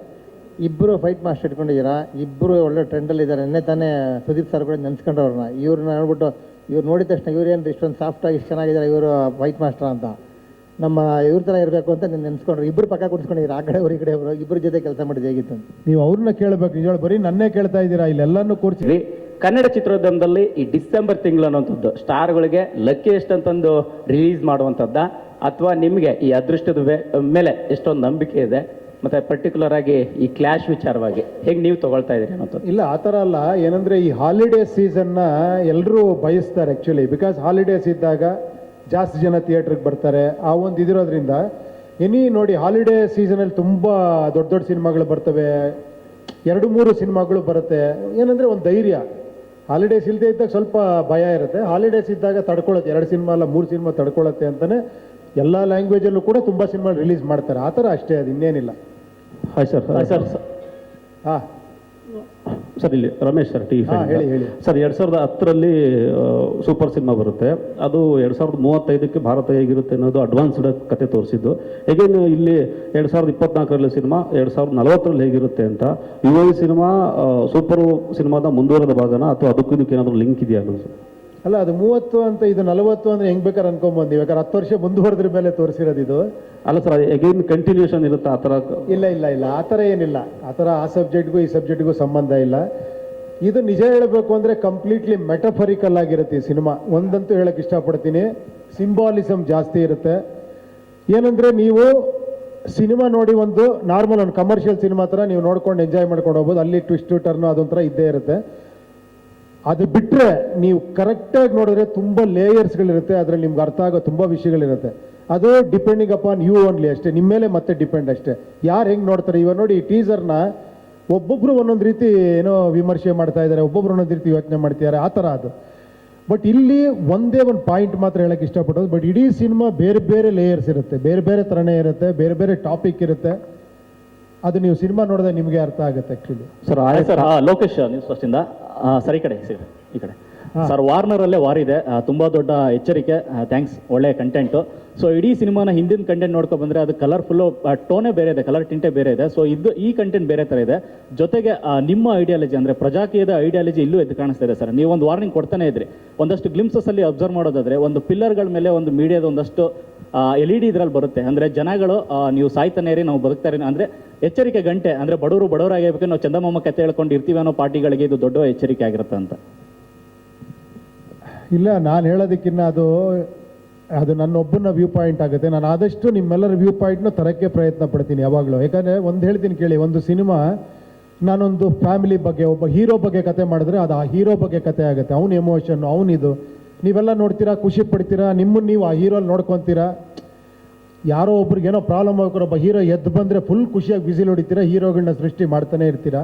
ಇಬ್ಬರು ಫೈಟ್ ಮಾಸ್ಟರ್ ಇಟ್ಕೊಂಡಿದ್ದೀರಾ, ಇಬ್ಬರು ಒಳ್ಳೆ ಟ್ರೆಂಡಲ್ಲಿ ಇದ್ದಾರೆ. ನೆನ್ನೆ ತಾನೇ ಸುದೀಪ್ ಸರ್ ಕೂಡ ನೆನ್ಸ್ಕೊಂಡ್ರವ್ರನ್ನ. ಇವ್ರನ್ನ ನೋಡ್ಬಿಟ್ಟು ಇವ್ರು ನೋಡಿದ ತಕ್ಷಣ ಇವ್ರು ಏನು ಇಷ್ಟೊಂದು ಸಾಫ್ಟಾಗಿ ಇಷ್ಟು ಚೆನ್ನಾಗಿದ್ದಾರೆ ಇವರು ಫೈಟ್ ಮಾಸ್ಟರ್ ಅಂತ, ನಮ್ಮ ಇವ್ರ ಥರ ಇರಬೇಕು ಅಂತ ನೀವು ನೆನ್ಸ್ಕೊಂಡ್ರು. ಇಬ್ಬರು ಪಕ್ಕ ಕುಡಿಸ್ಕೊಂಡಿದ್ದೀರಾ, ಆ ಕಡೆ ಅವ್ರ ಈ ಕಡೆ ಅವರು, ಇಬ್ಬರ ಜೊತೆ ಕೆಲಸ ಮಾಡಿದ್ದು ಹೇಗಿತ್ತು ಅಂತ ನೀವು ಅವ್ರನ್ನ ಕೇಳಬೇಕು. ನಿಜ, ಬರೀ ನನ್ನೇ ಕೇಳ್ತಾ ಇದ್ದೀರಾ, ಇಲ್ಲೆಲ್ಲನೂ ಕೂರಿಸಿ. ಕನ್ನಡ ಚಿತ್ರೋದ್ಯಮದಲ್ಲಿ ಈ ಡಿಸೆಂಬರ್ ತಿಂಗಳು ಅನ್ನುವಂಥದ್ದು ಸ್ಟಾರ್ಗಳಿಗೆ ಲಕ್ಕಿಯೆಸ್ಟ್ ಅಂತಂದು ರಿಲೀಸ್ ಮಾಡುವಂಥದ್ದ, ಅಥವಾ ನಿಮಗೆ ಈ ಅದೃಷ್ಟದ ಮೇಲೆ ಎಷ್ಟೊಂದು ನಂಬಿಕೆ ಇದೆ, ಮತ್ತೆ ಪರ್ಟಿಕ್ಯುಲರ್ ಆಗಿ ಈ ಕ್ಲಾಶ್ ವಿಚಾರವಾಗಿ ಹೇಗೆ ನೀವು ತಗೊಳ್ತಾ ಇದ್ದೀರಿ ಅನ್ನೋಂಥದ್ದು? ಇಲ್ಲ, ಆ ಥರ ಅಲ್ಲ. ಏನಂದರೆ ಈ ಹಾಲಿಡೇ ಸೀಸನ್ನ ಎಲ್ಲರೂ ಬಯಸ್ತಾರೆ ಆ್ಯಕ್ಚುಲಿ. ಬಿಕಾಸ್ ಹಾಲಿಡೇಸ್ ಇದ್ದಾಗ ಜಾಸ್ತಿ ಜನ ಥಿಯೇಟ್ರಿಗೆ ಬರ್ತಾರೆ. ಆ ಒಂದು ಇದಿರೋದ್ರಿಂದ ನೋಡಿ, ಹಾಲಿಡೇ ಸೀಸನಲ್ಲಿ ತುಂಬ ದೊಡ್ಡ ದೊಡ್ಡ ಸಿನಿಮಾಗಳು ಬರ್ತವೆ, 2-3 ಸಿನಿಮಾಗಳು ಬರುತ್ತೆ. ಏನಂದರೆ ಒಂದು ಧೈರ್ಯ. ಹಾಲಿಡೇಸ್ ಇಲ್ಲದೆ ಇದ್ದಾಗ ಸ್ವಲ್ಪ ಭಯ ಇರುತ್ತೆ, ಹಾಲಿಡೇಸ್ ಇದ್ದಾಗ ತಡ್ಕೊಳ್ಳುತ್ತೆ. 2 ಸಿನಿಮಾ ಅಲ್ಲ 3 ಸಿನಿಮಾ ತಡ್ಕೊಳ್ಳುತ್ತೆ ಅಂತಲೇ ಎಲ್ಲ ಲ್ಯಾಂಗ್ವೇಜಲ್ಲೂ ಕೂಡ ತುಂಬ ಸಿನಿಮಾ ರಿಲೀಸ್ ಮಾಡ್ತಾರೆ. ಆ ಥರ ಅಷ್ಟೇ, ಅದು ಇನ್ನೇನಿಲ್ಲ. Hi sir. ಹಾಂ ಸರ್ ಇಲ್ಲಿ ರಮೇಶ್ ಸರ್ ಟಿ ಹೇಳಿ ಹೇಳಿ. ಸರ್ 2010ರಲ್ಲಿ ಸೂಪರ್ ಸಿನಿಮಾ ಬರುತ್ತೆ, ಅದು 2035ಕ್ಕೆ ಭಾರತ ಹೇಗಿರುತ್ತೆ ಅನ್ನೋದು ಅಡ್ವಾನ್ಸ್ಡ್ ಕತೆ ತೋರಿಸಿದ್ದು. ಹೇಗೇನು ಇಲ್ಲಿ 2024ರಲ್ಲಿ ಸಿನಿಮಾ 2040ರಲ್ಲಿ ಹೇಗಿರುತ್ತೆ ಅಂತ. ಯುವ ಸಿನಿಮಾ ಸೂಪರ್ ಸಿನಿಮಾದ ಮುಂದುವರೆದ ಭಾಗನ ಅಥವಾ ಅದಕ್ಕೂ ಇದಕ್ಕೆ ಏನಾದರೂ ಲಿಂಕ್ ಇದೆಯಾ ಅನ್ನೋದು ಸರ್? ಅಲ್ಲ, ಅದು 30 ಅಂತ ಇದು 40 ಅಂದರೆ ಹೆಂಗೆ ಬೇಕಾದ್ರೆ ಅನ್ಕೊಂಬಂದು ಬೇಕಾದ್ರೆ 10 ವರ್ಷ ಮುಂದುವರೆದ್ರ ಮೇಲೆ ತೋರಿಸಿರೋದು ಇದು. ಅಲ್ಲ ಸರ್, ಅಗೈನ್ ಕಂಟಿನ್ಯೂಷನ್ ಇರುತ್ತೆ ಆ ಥರ? ಇಲ್ಲ ಇಲ್ಲ ಇಲ್ಲ, ಆ ಥರ ಏನಿಲ್ಲ. ಆ ಥರ ಆ ಸಬ್ಜೆಕ್ಟ್ಗೂ ಈ ಸಬ್ಜೆಕ್ಟ್ಗೂ ಸಂಬಂಧ ಇಲ್ಲ. ಇದು ನಿಜ ಹೇಳಬೇಕು ಅಂದರೆ ಕಂಪ್ಲೀಟ್ಲಿ ಮೆಟಫರಿಕಲ್ ಆಗಿರುತ್ತೆ ಈ ಸಿನಿಮಾ. ಒಂದಂತೂ ಹೇಳಕ್ಕೆ ಇಷ್ಟಪಡ್ತೀನಿ, ಸಿಂಬಾಲಿಸಮ್ ಜಾಸ್ತಿ ಇರುತ್ತೆ. ಏನಂದರೆ ನೀವು ಸಿನಿಮಾ ನೋಡಿ ಒಂದು ನಾರ್ಮಲ್ ಒಂದು ಕಮರ್ಷಿಯಲ್ ಸಿನಿಮಾ ಥರ ನೀವು ನೋಡ್ಕೊಂಡು ಎಂಜಾಯ್ ಮಾಡ್ಕೊಂಡು ಹೋಗ್ಬೋದು. ಅಲ್ಲಿ ಟ್ವಿಸ್ಟು ಟರ್ನು ಅದೊಂಥರ ಇದ್ದೇ ಇರುತ್ತೆ. ಅದು ಬಿಟ್ಟರೆ ನೀವು ಕರೆಕ್ಟಾಗಿ ನೋಡಿದ್ರೆ ತುಂಬ ಲೇಯರ್ಸ್ಗಳಿರುತ್ತೆ, ಅದರಲ್ಲಿ ನಿಮ್ಗೆ ಅರ್ಥ ಆಗೋ ತುಂಬ ವಿಷಯಗಳಿರುತ್ತೆ. ಅದು ಡಿಪೆಂಡಿಂಗ್ ಅಪಾನ್ ಯು ಓನ್ಲಿ ಅಷ್ಟೇ, ನಿಮ್ಮ ಮೇಲೆ ಮತ್ತೆ ಡಿಪೆಂಡ್ ಅಷ್ಟೇ, ಯಾರು ಹೆಂಗೆ ನೋಡ್ತಾರೆ. ಇವಾಗ ನೋಡಿ, ಈ ಟೀಸರ್ನ ಒಬ್ಬೊಬ್ಬರು ಒಂದೊಂದು ರೀತಿ ಏನೋ ವಿಮರ್ಶೆ ಮಾಡ್ತಾ ಇದ್ದಾರೆ, ಒಬ್ಬೊಬ್ರು ಒಂದೊಂದು ರೀತಿ ಯೋಚನೆ ಮಾಡ್ತಿದ್ದಾರೆ, ಆ ಥರ ಅದು. ಬಟ್ ಇಲ್ಲಿ ಒಂದೇ ಒಂದು ಪಾಯಿಂಟ್ ಮಾತ್ರ ಹೇಳಕ್ಕೆ ಇಷ್ಟಪಡೋದು, ಬಟ್ ಇಡೀ ಸಿನಿಮಾ ಬೇರೆ ಬೇರೆ ಲೇಯರ್ಸ್ ಇರುತ್ತೆ, ಬೇರೆ ಬೇರೆ ಥರನೇ ಇರುತ್ತೆ, ಬೇರೆ ಬೇರೆ ಟಾಪಿಕ್ ಇರುತ್ತೆ. ಅದು ನೀವು ಸಿನಿಮಾ ನೋಡಿದ್ರೆ ನಿಮಗೆ ಅರ್ಥ ಆಗುತ್ತೆ actually. Sir sir Lokesh news ಫಸ್ಟಿಂದ ಸರ್ ಈ ಕಡೆ ಸರ್ ವಾರ್ನರಲ್ಲೇ ವಾರ್ ಇದೆ, ತುಂಬ ದೊಡ್ಡ ಎಚ್ಚರಿಕೆ. ಥ್ಯಾಂಕ್ಸ್, ಒಳ್ಳೆ ಕಂಟೆಂಟು. ಸೊ ಇಡೀ ಸಿನಿಮಾನ ಹಿಂದಿನ ಕಂಟೆಂಟ್ ನೋಡ್ಕೊ ಬಂದರೆ ಅದು ಕಲರ್ಫುಲ್ಲು, ಟೋನೇ ಬೇರೆ ಇದೆ, ಕಲರ್ ಟಿಂಟೇ ಬೇರೆ ಇದೆ. ಸೊ ಈ ಕಂಟೆಂಟ್ ಬೇರೆ ಥರ ಇದೆ. ಜೊತೆಗೆ ನಿಮ್ಮ ಐಡಿಯಾಲಜಿ ಅಂದರೆ ಪ್ರಜಾಕೀಯದ ಐಡಿಯಾಲಜಿ ಇಲ್ಲೂ ಎದ್ದು ಕಾಣಿಸ್ತಾ ಇದೆ ಸರ್. ನೀವು ಒಂದು ವಾರ್ನಿಂಗ್ ಕೊಡ್ತಾನೆ ಇದ್ರಿ. ಒಂದಷ್ಟು ಗ್ಲಿಮ್ಸಸ್ಸಲ್ಲಿ ಅಬ್ಸರ್ವ್ ಮಾಡೋದಾದರೆ ಒಂದು ಪಿಲ್ಲರ್ಗಳ ಮೇಲೆ ಒಂದು ಮೀಡಿಯಾದ ಒಂದಷ್ಟು LED ಇದರಲ್ಲಿ ಬರುತ್ತೆ, ಅಂದರೆ ಜನಗಳು ನೀವು ಸಾಯ್ತಾನೆ ಇರಿ, ನಾವು ಬದುಕ್ತಾರೆ ಅಂದರೆ ಎಚ್ಚರಿಕೆ ಗಂಟೆ. ಅಂದರೆ ಬಡವರಾಗಿರ್ಬೇಕು, ನಾವು ಚಂದಮಾಮ ಕತೆ ಹೇಳ್ಕೊಂಡು ಇರ್ತೀವಿ ಅನ್ನೋ ಪಾರ್ಟಿಗಳಿಗೆ ಇದು ದೊಡ್ಡ ಎಚ್ಚರಿಕೆ ಆಗಿರುತ್ತೆ ಅಂತ. ಇಲ್ಲ, ನಾನು ಹೇಳೋದಕ್ಕಿಂತ ಅದು ನನ್ನೊಬ್ಬನ ವ್ಯೂ ಪಾಯಿಂಟ್ ಆಗುತ್ತೆ. ನಾನು ಆದಷ್ಟು ನಿಮ್ಮೆಲ್ಲರ ವ್ಯೂ ಪಾಯಿಂಟ್ನ ತರಕ್ಕೆ ಪ್ರಯತ್ನ ಪಡ್ತೀನಿ ಯಾವಾಗಲೂ. ಯಾಕಂದರೆ ಒಂದು ಹೇಳ್ತೀನಿ ಕೇಳಿ, ಒಂದು ಸಿನಿಮಾ ನಾನೊಂದು ಫ್ಯಾಮಿಲಿ ಬಗ್ಗೆ, ಒಬ್ಬ ಹೀರೋ ಬಗ್ಗೆ ಕತೆ ಮಾಡಿದ್ರೆ ಅದು ಆ ಹೀರೋ ಬಗ್ಗೆ ಕತೆ ಆಗುತ್ತೆ. ಅವನ ಎಮೋಷನ್, ಅವನಿದು ನೀವೆಲ್ಲ ನೋಡ್ತೀರಾ, ಖುಷಿ ಪಡ್ತೀರಾ, ನಿಮ್ಮನ್ನು ನೀವು ಆ ಹೀರೋಲ್ಲಿ ನೋಡ್ಕೊತೀರಾ. ಯಾರೋ ಒಬ್ರಿಗೆ ಏನೋ ಪ್ರಾಬ್ಲಮ್ ಆಗ್ತಾರೆ, ಒಬ್ಬ ಹೀರೋ ಎದ್ದು ಬಂದರೆ ಫುಲ್ ಖುಷಿಯಾಗಿ ಬಿಸಿಲು ಹೊಡಿತೀರಾ, ಹೀರೋಗಳನ್ನ ಸೃಷ್ಟಿ ಮಾಡ್ತಾನೆ ಇರ್ತೀರಾ.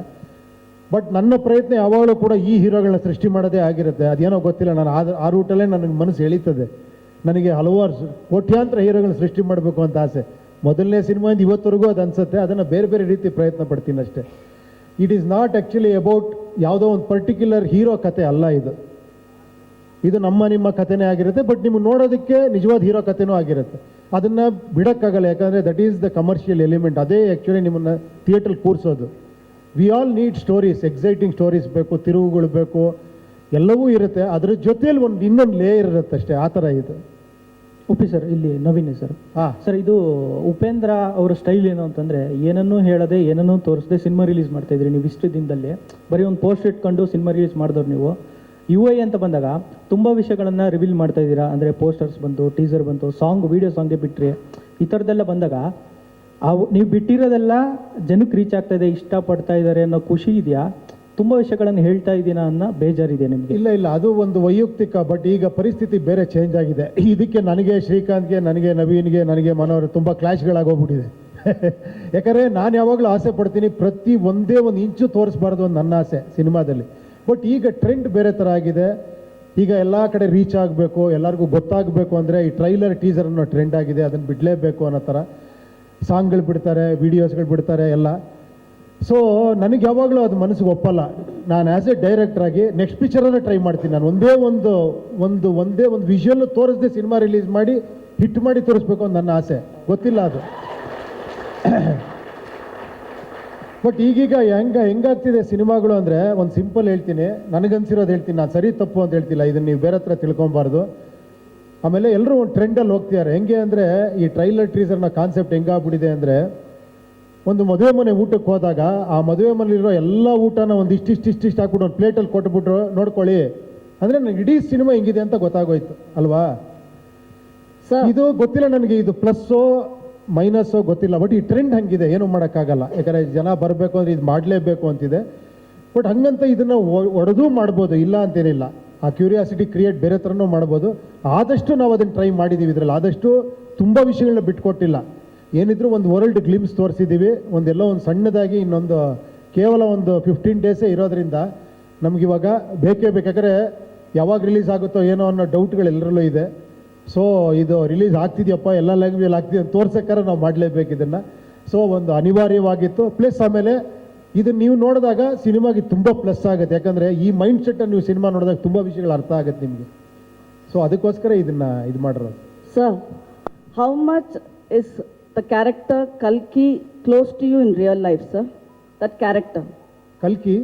ಬಟ್ ನನ್ನ ಪ್ರಯತ್ನ ಯಾವಾಗಲೂ ಕೂಡ ಈ ಹೀರೋಗಳನ್ನ ಸೃಷ್ಟಿ ಮಾಡೋದೇ ಆಗಿರುತ್ತೆ. ಅದೇನೋ ಗೊತ್ತಿಲ್ಲ, ನಾನು ಆ ರೂಟಲ್ಲೇ ನನಗೆ ಮನಸ್ಸು ಎಳೀತದೆ. ನನಗೆ ಹಲವಾರು ಕೋಟ್ಯಾಂತರ ಹೀರೋಗಳನ್ನ ಸೃಷ್ಟಿ ಮಾಡಬೇಕು ಅಂತ ಆಸೆ. ಮೊದಲನೇ ಸಿನಿಮಾಯಿಂದ ಇವತ್ತರೆಗೂ ಅದು ಅನಿಸುತ್ತೆ. ಅದನ್ನು ಬೇರೆ ಬೇರೆ ರೀತಿ ಪ್ರಯತ್ನ ಪಡ್ತೀನಿ ಅಷ್ಟೇ. It is not actually about ಯಾವುದೋ ಒಂದು ಪರ್ಟಿಕ್ಯುಲರ್ ಹೀರೋ ಕತೆ ಅಲ್ಲ ಇದು ನಮ್ಮ ನಿಮ್ಮ ಕಥೆನೇ ಆಗಿರುತ್ತೆ. ಬಟ್ ನಿಮ್ಗೆ ನೋಡೋದಕ್ಕೆ ನಿಜವಾದ ಹೀರೋ ಕಥೆನೂ ಆಗಿರುತ್ತೆ. ಅದನ್ನು ಬಿಡೋಕ್ಕಾಗಲ್ಲ, ಯಾಕಂದರೆ that is the commercial element. ಅದೇ ಆ್ಯಕ್ಚುಲಿ ನಿಮ್ಮನ್ನು ಥಿಯೇಟ್ರಲ್ಲಿ ಕೂರಿಸೋದು. We all need stories, exciting stories ಬೇಕು, ತಿರುವುಗಳು ಬೇಕು, ಎಲ್ಲವೂ ಇರುತ್ತೆ. ಅದ್ರ ಜೊತೆಯಲ್ಲಿ ಒಂದು ಇನ್ನೊಂದು ಲೇಯರ್ ಇರುತ್ತೆ ಅಷ್ಟೇ, ಆ ಥರ ಇದು. ಒಪ್ಪಿ ಸರ್, ಇಲ್ಲಿ ನವೀನ್ ಸರ್. ಸರ್, ಇದು ಉಪೇಂದ್ರ ಅವರ ಸ್ಟೈಲ್ ಏನು ಅಂತಂದರೆ, ಏನನ್ನೂ ಹೇಳದೆ ಏನನ್ನೂ ತೋರಿಸದೆ ಸಿನಿಮಾ ರಿಲೀಸ್ ಮಾಡ್ತಾ ಇದ್ರಿ ನೀವು ಇಷ್ಟು ದಿನದಲ್ಲಿ. ಬರೀ ಒಂದು ಪೋಸ್ಟ್ ಇಟ್ಕೊಂಡು ಸಿನಿಮಾ ರಿಲೀಸ್ ಮಾಡಿದವ್ರು ನೀವು. UI ಅಂತ ಬಂದಾಗ ತುಂಬ ವಿಷಯಗಳನ್ನು ರಿವೀಲ್ ಮಾಡ್ತಾ ಇದ್ದೀರಾ. ಅಂದರೆ ಪೋಸ್ಟರ್ಸ್ ಬಂತು, ಟೀಸರ್ ಬಂತು, ವಿಡಿಯೋ ಸಾಂಗ್ಗೆ ಬಿಟ್ಟರೆ ಈ ಥರದ್ದೆಲ್ಲ ಬಂದಾಗ ನೀವು ಬಿಟ್ಟಿರೋದೆಲ್ಲ ಜನಕ್ಕೆ ರೀಚ್ ಆಗ್ತಾ ಇದೆ, ಇಷ್ಟಪಡ್ತಾ ಇದ್ದಾರೆ ಅನ್ನೋ ಖುಷಿ ಇದೆಯಾ? ತುಂಬ ವಿಷಯಗಳನ್ನು ಹೇಳ್ತಾ ಇದ್ದೀನಾ ಅನ್ನೋ ಬೇಜಾರಿದೆ ನಿಮಗೆ? ಇಲ್ಲ, ಅದು ಒಂದು ವೈಯಕ್ತಿಕ. ಬಟ್ ಈಗ ಪರಿಸ್ಥಿತಿ ಬೇರೆ ಚೇಂಜ್ ಆಗಿದೆ. ಇದಕ್ಕೆ ನನಗೆ ಶ್ರೀಕಾಂತ್ಗೆ, ನನಗೆ ನವೀನ್ಗೆ, ನನಗೆ ಮನೋಹರ್ ತುಂಬ ಕ್ಲಾಶ್ಗಳಾಗೋಗ್ಬಿಟ್ಟಿದೆ. ಯಾಕಂದರೆ ನಾನು ಯಾವಾಗಲೂ ಆಸೆ ಪಡ್ತೀನಿ ಪ್ರತಿ ಒಂದೇ ಒಂದು ಇಂಚು ತೋರಿಸ್ಬಾರ್ದು ಅಂತ ನನ್ನ ಆಸೆ ಸಿನಿಮಾದಲ್ಲಿ. ಬಟ್ ಈಗ ಟ್ರೆಂಡ್ ಬೇರೆ ಥರ ಆಗಿದೆ. ಈಗ ಎಲ್ಲ ಕಡೆ ರೀಚ್ ಆಗಬೇಕು, ಎಲ್ಲರಿಗೂ ಗೊತ್ತಾಗಬೇಕು ಅಂದರೆ ಈ ಟ್ರೈಲರ್ ಟೀಸರ್ ಅನ್ನೋ ಟ್ರೆಂಡ್ ಆಗಿದೆ. ಅದನ್ನು ಬಿಡಲೇಬೇಕು ಅನ್ನೋ ಥರ ಸಾಂಗ್ಗಳು ಬಿಡ್ತಾರೆ, ವೀಡಿಯೋಸ್ಗಳು ಬಿಡ್ತಾರೆ ಎಲ್ಲ. ಸೊ ನನಗೆ ಯಾವಾಗಲೂ ಅದು ಮನಸ್ಸಿಗೆ ಒಪ್ಪಲ್ಲ. ನಾನು ಆ್ಯಸ್ ಎ ಡೈರೆಕ್ಟ್ರಾಗಿ ನೆಕ್ಸ್ಟ್ ಪಿಕ್ಚರನ್ನು ಟ್ರೈ ಮಾಡ್ತೀನಿ. ನಾನು ಒಂದೇ ಒಂದು ವಿಷುವಲ್ ತೋರಿಸದೆ ಸಿನಿಮಾ ರಿಲೀಸ್ ಮಾಡಿ ಹಿಟ್ ಮಾಡಿ ತೋರಿಸ್ಬೇಕು ಅಂತ ನನ್ನ ಆಸೆ. ಗೊತ್ತಿಲ್ಲ ಅದು. ಬಟ್ ಈಗೀಗ ಹೆಂಗಾಗ್ತಿದೆ ಸಿನಿಮಾಗಳು ಅಂದರೆ, ಒಂದು ಸಿಂಪಲ್ ಹೇಳ್ತೀನಿ, ನನಗನ್ಸಿರೋದು ಹೇಳ್ತೀನಿ. ನಾನು ಸರಿ ತಪ್ಪು ಅಂತ ಹೇಳ್ತಿಲ್ಲ, ಇದನ್ನು ನೀವು ಬೇರೆ ಹತ್ರ ತಿಳ್ಕೊಬಾರ್ದು. ಆಮೇಲೆ ಎಲ್ಲರೂ ಒಂದು ಟ್ರೆಂಡಲ್ಲಿ ಹೋಗ್ತಿದ್ದಾರೆ. ಹೆಂಗೆ ಅಂದರೆ, ಈ ಟ್ರೈಲರ್ ಟೀಸರ್ನ ಕಾನ್ಸೆಪ್ಟ್ ಹೆಂಗಾಗ್ಬಿಟ್ಟಿದೆ ಅಂದರೆ, ಒಂದು ಮದುವೆ ಮನೆ ಊಟಕ್ಕೆ ಹೋದಾಗ ಆ ಮದುವೆ ಮನೆಯಲ್ಲಿರೋ ಎಲ್ಲ ಊಟನ ಒಂದು ಇಷ್ಟಿಷ್ಟು ಹಾಕ್ಬಿಟ್ಟು ಒಂದು ಪ್ಲೇಟಲ್ಲಿ ಕೊಟ್ಬಿಟ್ರು ನೋಡ್ಕೊಳ್ಳಿ ಅಂದರೆ ನನಗೆ ಇಡೀ ಸಿನಿಮಾ ಹೆಂಗಿದೆ ಅಂತ ಗೊತ್ತಾಗೋಯ್ತು ಅಲ್ವಾ? ಇದು ಗೊತ್ತಿಲ್ಲ ನನಗೆ, ಇದು ಪ್ಲಸ್ಸೋ ಮೈನಸ್ಸೋ ಗೊತ್ತಿಲ್ಲ. ಬಟ್ ಈ ಟ್ರೆಂಡ್ ಹಂಗಿದೆ, ಏನೂ ಮಾಡೋಕ್ಕಾಗಲ್ಲ. ಯಾಕಂದರೆ ಜನ ಬರಬೇಕು ಅಂದರೆ ಇದು ಮಾಡಲೇಬೇಕು ಅಂತಿದೆ. ಬಟ್ ಹಂಗಂತ ಇದನ್ನು ಒಡೆದು ಮಾಡ್ಬೋದು, ಇಲ್ಲ ಅಂತೇನಿಲ್ಲ. ಆ ಕ್ಯೂರಿಯಾಸಿಟಿ ಕ್ರಿಯೇಟ್ ಬೇರೆ ಥರನೂ ಮಾಡ್ಬೋದು. ಆದಷ್ಟು ನಾವು ಅದನ್ನು ಟ್ರೈ ಮಾಡಿದ್ದೀವಿ. ಇದರಲ್ಲಿ ಆದಷ್ಟು ತುಂಬ ವಿಷಯಗಳನ್ನ ಬಿಟ್ಕೊಟ್ಟಿಲ್ಲ. ಏನಿದ್ರು ಒಂದು ವರ್ಲ್ಡ್ ಗ್ಲಿಮ್ಸ್ ತೋರಿಸಿದ್ದೀವಿ. ಒಂದೆಲ್ಲ ಒಂದು ಸಣ್ಣದಾಗಿ ಇನ್ನೊಂದು ಕೇವಲ ಒಂದು 15 ಡೇಸೇ ಇರೋದ್ರಿಂದ ನಮಗಿವಾಗ ಬೇಕೇ ಬೇಕಾದ್ರೆ ಯಾವಾಗ ರಿಲೀಸ್ ಆಗುತ್ತೋ ಏನೋ ಅನ್ನೋ ಡೌಟ್ಗಳು ಎಲ್ಲರಲ್ಲೂ ಇದೆ. ಸೊ ಇದು ರಿಲೀಸ್ ಆಗ್ತಿದೆಯಪ್ಪ, ಎಲ್ಲ ಲ್ಯಾಂಗ್ವೇಜಲ್ಲಿ ಆಗ್ತಿದೆ ಅಂತ ತೋರ್ಸೋಕ್ಕಾರೆ ನಾವು ಮಾಡಲೇಬೇಕು ಇದನ್ನು. ಸೊ ಒಂದು ಅನಿವಾರ್ಯವಾಗಿತ್ತು. ಪ್ಲಸ್ ಆಮೇಲೆ ಇದನ್ನ ನೀವು ನೋಡಿದಾಗ ಸಿನಿಮಾಗೆ ತುಂಬ ಪ್ಲಸ್ ಆಗುತ್ತೆ, ಯಾಕಂದರೆ ಈ ಮೈಂಡ್ ಸೆಟ್ಟನ್ನು ನೀವು ಸಿನಿಮಾ ನೋಡಿದಾಗ ತುಂಬ ವಿಷಯಗಳು ಅರ್ಥ ಆಗುತ್ತೆ ನಿಮಗೆ. ಸೊ ಅದಕ್ಕೋಸ್ಕರ ಇದನ್ನು ಇದು ಮಾಡಿರೋದು. Sir, how much is the character Kalki close to you in real life, sir? That character. ಕಲ್ಕಿ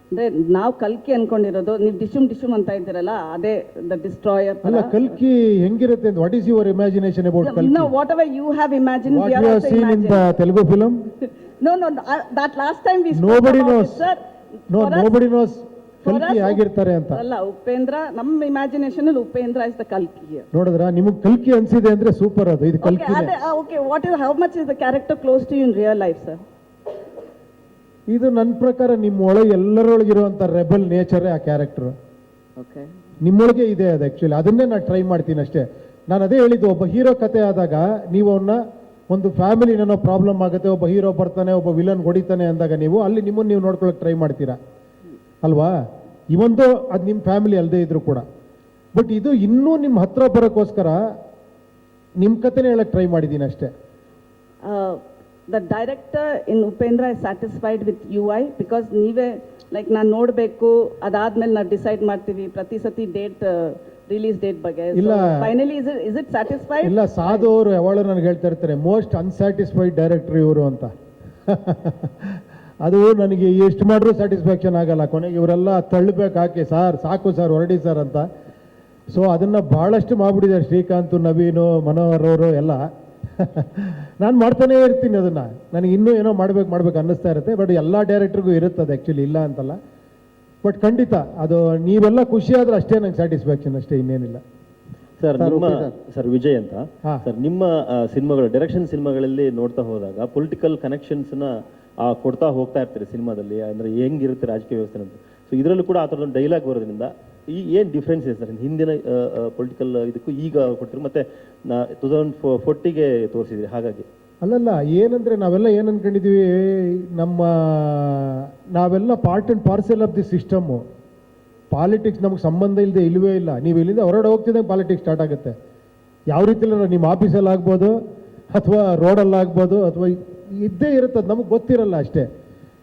ಅಂದ್ರೆ ನಾವು ಕಲ್ಕಿ ಅನ್ಕೊಂಡಿರೋದು, ನೀವು ಡಿಶುಮ್ ಅಂತ ಇದ್ದೀರಲ್ಲ, ಅದೇ ದ ಡಿಸ್ಟ್ರಾಯರ್. ಅಲ್ಲ, ಕಲ್ಕಿ ಹೆಂಗಿರುತ್ತೆ ಅಂತ what is your imagination about ಕಲ್ಕಿ? No, whatever you have imagined, What we are you have also seen in the Telugu film? No, that last time we spoke Nobody about knows. it, sir. No, For us- nobody knows for ಕಲ್ಕಿ us, ಆಗಿರ್ತಾರೆ ಅಂತ. ಅಲ್ಲ, ಉಪೇಂದ್ರ, ನಮ್ಮ imagination ಅಲ್ಲಿ Upendra is the ಕಲ್ಕಿ here. ನೋಡಿದ್ರ ನಿಮಗೆ ಕಲ್ಕಿ ಅನ್ಸಿದೆ ಅಂದ್ರೆ ಸೂಪರ್, ಅದು ಇದು ಕಲ್ಕಿ. Okay, how much is the character close to you in real life, sir? ಇದು ನನ್ನ ಪ್ರಕಾರ ನಿಮ್ಮೊಳಗೆ ಎಲ್ಲರೊಳಗಿರುವಂಥ ರೆಬಲ್ ನೇಚರೇ ಆ ಕ್ಯಾರೆಕ್ಟರ್. Okay. ನಿಮ್ಮೊಳಗೆ ಇದೆ ಅದು ಆ್ಯಕ್ಚುಲಿ, ಅದನ್ನೇ ನಾನು ಟ್ರೈ ಮಾಡ್ತೀನಿ ಅಷ್ಟೇ. ನಾನು ಅದೇ ಹೇಳಿದ್ದು, ಒಬ್ಬ ಹೀರೋ ಕತೆ ಆದಾಗ ನೀವು ಅವನ್ನ ಒಂದು ಫ್ಯಾಮಿಲಿನೇನೋ ಪ್ರಾಬ್ಲಮ್ ಆಗುತ್ತೆ, ಒಬ್ಬ ಹೀರೋ ಬರ್ತಾನೆ, ಒಬ್ಬ ವಿಲನ್ ಹೊಡಿತಾನೆ ಅಂದಾಗ ನೀವು ಅಲ್ಲಿ ನಿಮ್ಮನ್ನು ನೀವು ನೋಡ್ಕೊಳ್ಳೋಕೆ ಟ್ರೈ ಮಾಡ್ತೀರಾ ಅಲ್ವಾ? ಇವೊಂದು ಅದು ನಿಮ್ಮ ಫ್ಯಾಮಿಲಿ ಅಲ್ಲದೆ ಇದ್ರು ಕೂಡ. ಬಟ್ ಇದು ಇನ್ನೂ ನಿಮ್ಮ ಹತ್ರ ಬರೋಕ್ಕೋಸ್ಕರ ನಿಮ್ಮ ಕತೆನೇ ಹೇಳಕ್ಕೆ ಟ್ರೈ ಮಾಡಿದ್ದೀನಿ ಅಷ್ಟೇ. The director in Upendra is satisfied with UI because ನೀವೇ ಲೈಕ್ ನಾನು ನೋಡಬೇಕು, ಅದಾದ್ಮೇಲೆ ನಾವು ಡಿಸೈಡ್ ಮಾಡ್ತೀವಿ ಪ್ರತಿ ಸತಿ ಡೇಟ್, ರಿಲೀಸ್ ಡೇಟ್ ಬಗ್ಗೆ. ಇಲ್ಲ, ಫೈನಲಿ ಇಸ್ ಇಟ್ ಸ್ಯಾಟಿಸ್ಫೈಡ್? ಇಲ್ಲ, ಸಾಧು ಅವರು ಯಾವಾಗಲೂ ನನಗೆ ಹೇಳ್ತಾ ಇರ್ತಾರೆ ಮೋಸ್ಟ್ ಅನ್ಸ್ಯಾಟಿಸ್ಫೈಡ್ ಡೈರೆಕ್ಟರ್ ಇವರು ಅಂತ. ಅದು ನನಗೆ ಎಷ್ಟು ಮಾಡಿದ್ರೂ ಸ್ಯಾಟಿಸ್ಫ್ಯಾಕ್ಷನ್ ಆಗಲ್ಲ. ಕೊನೆಗೆ ಇವರೆಲ್ಲ ತಳ್ಳಬೇಕು, ಹಾಕಿ ಸರ್ ಸಾಕು ಸರ್ ಹೊರಡಿ ಸರ್ ಅಂತ. ಸೊ ಅದನ್ನು ಭಾಳಷ್ಟು ಮಾಡಿಬಿಟ್ಟಿದ್ದಾರೆ ಶ್ರೀಕಾಂತ್, ನವೀನು, ಮನೋಹರ್ ಅವರು ಎಲ್ಲ. ನಾನು ಮಾಡ್ತಾನೇ ಇರ್ತೀನಿ ಅದನ್ನು, ನನಗೆ ಇನ್ನೂ ಏನೋ ಮಾಡ್ಬೇಕು ಅನ್ನಿಸ್ತಾ ಇರುತ್ತೆ. ಬಟ್ ಎಲ್ಲ ಡೈರೆಕ್ಟ್ರಿಗೂ ಇರುತ್ತದೆ ಆ್ಯಕ್ಚುಲಿ, ಇಲ್ಲ ಅಂತಲ್ಲ. ಬಟ್ ಖಂಡಿತ ಅದು ನೀವೆಲ್ಲ ಖುಷಿ ಆದರೆ ಅಷ್ಟೇ ನಂಗೆ ಸ್ಯಾಟಿಸ್ಫ್ಯಾಕ್ಷನ್, ಅಷ್ಟೇ, ಇನ್ನೇನಿಲ್ಲ. ಸರ್ ನಿಮ್ಮ ಸರ್ ವಿಜಯ್ ಅಂತ ಸರ್, ನಿಮ್ಮ ಸಿನಿಮಾಗಳು, ಡೈರೆಕ್ಷನ್ ಸಿನಿಮಾಗಳಲ್ಲಿ ನೋಡ್ತಾ ಹೋದಾಗ ಪೊಲಿಟಿಕಲ್ ಕನೆಕ್ಷನ್ಸ್ನ ಕೊಡ್ತಾ ಹೋಗ್ತಾ ಇರ್ತೀರಿ ಸಿನಿಮಾದಲ್ಲಿ, ಅಂದರೆ ಹೆಂಗಿರುತ್ತೆ ರಾಜಕೀಯ ವ್ಯವಸ್ಥೆ ಅಂತ. ಸೊ ಇದರಲ್ಲೂ ಕೂಡ ಆ ಥರದೊಂದು ಡೈಲಾಗ್ ಬರೋದ್ರಿಂದ ಈ ಏನು ಡಿಫ್ರೆನ್ಸ್ ಇದೆ ಸರ್ ಹಿಂದಿನ ಪೊಲಿಟಿಕಲ್ ಇದಕ್ಕೂ ಈಗ ಕೊಡ್ತೀರಿ, ಮತ್ತು 2040ಗೆ ತೋರಿಸಿದ್ರಿ, ಹಾಗಾಗಿ? ಅಲ್ಲಲ್ಲ, ಏನಂದರೆ ನಾವೆಲ್ಲ ಏನು ಅಂದ್ಕೊಂಡಿದ್ದೀವಿ, ನಾವೆಲ್ಲ part and parcel of the system. Politics ನಮಗೆ ಸಂಬಂಧ ಇಲ್ಲದೆ ಇಲ್ಲವೇ ಇಲ್ಲ. ನೀವು ಇಲ್ಲಿಂದ ಹೊರಗಡೆ ಹೋಗ್ತಿದ್ದಂಗೆ ಪಾಲಿಟಿಕ್ಸ್ ಸ್ಟಾರ್ಟ್ ಆಗುತ್ತೆ. ಯಾವ ರೀತಿಯಲ್ಲಿ ನಿಮ್ಮ ಆಫೀಸಲ್ಲಿ ಆಗ್ಬೋದು, ಅಥವಾ ರೋಡಲ್ಲಾಗ್ಬೋದು, ಅಥವಾ ಇದ್ದೇ ಇರುತ್ತೆ, ಅದು ನಮಗೆ ಗೊತ್ತಿರಲ್ಲ ಅಷ್ಟೇ.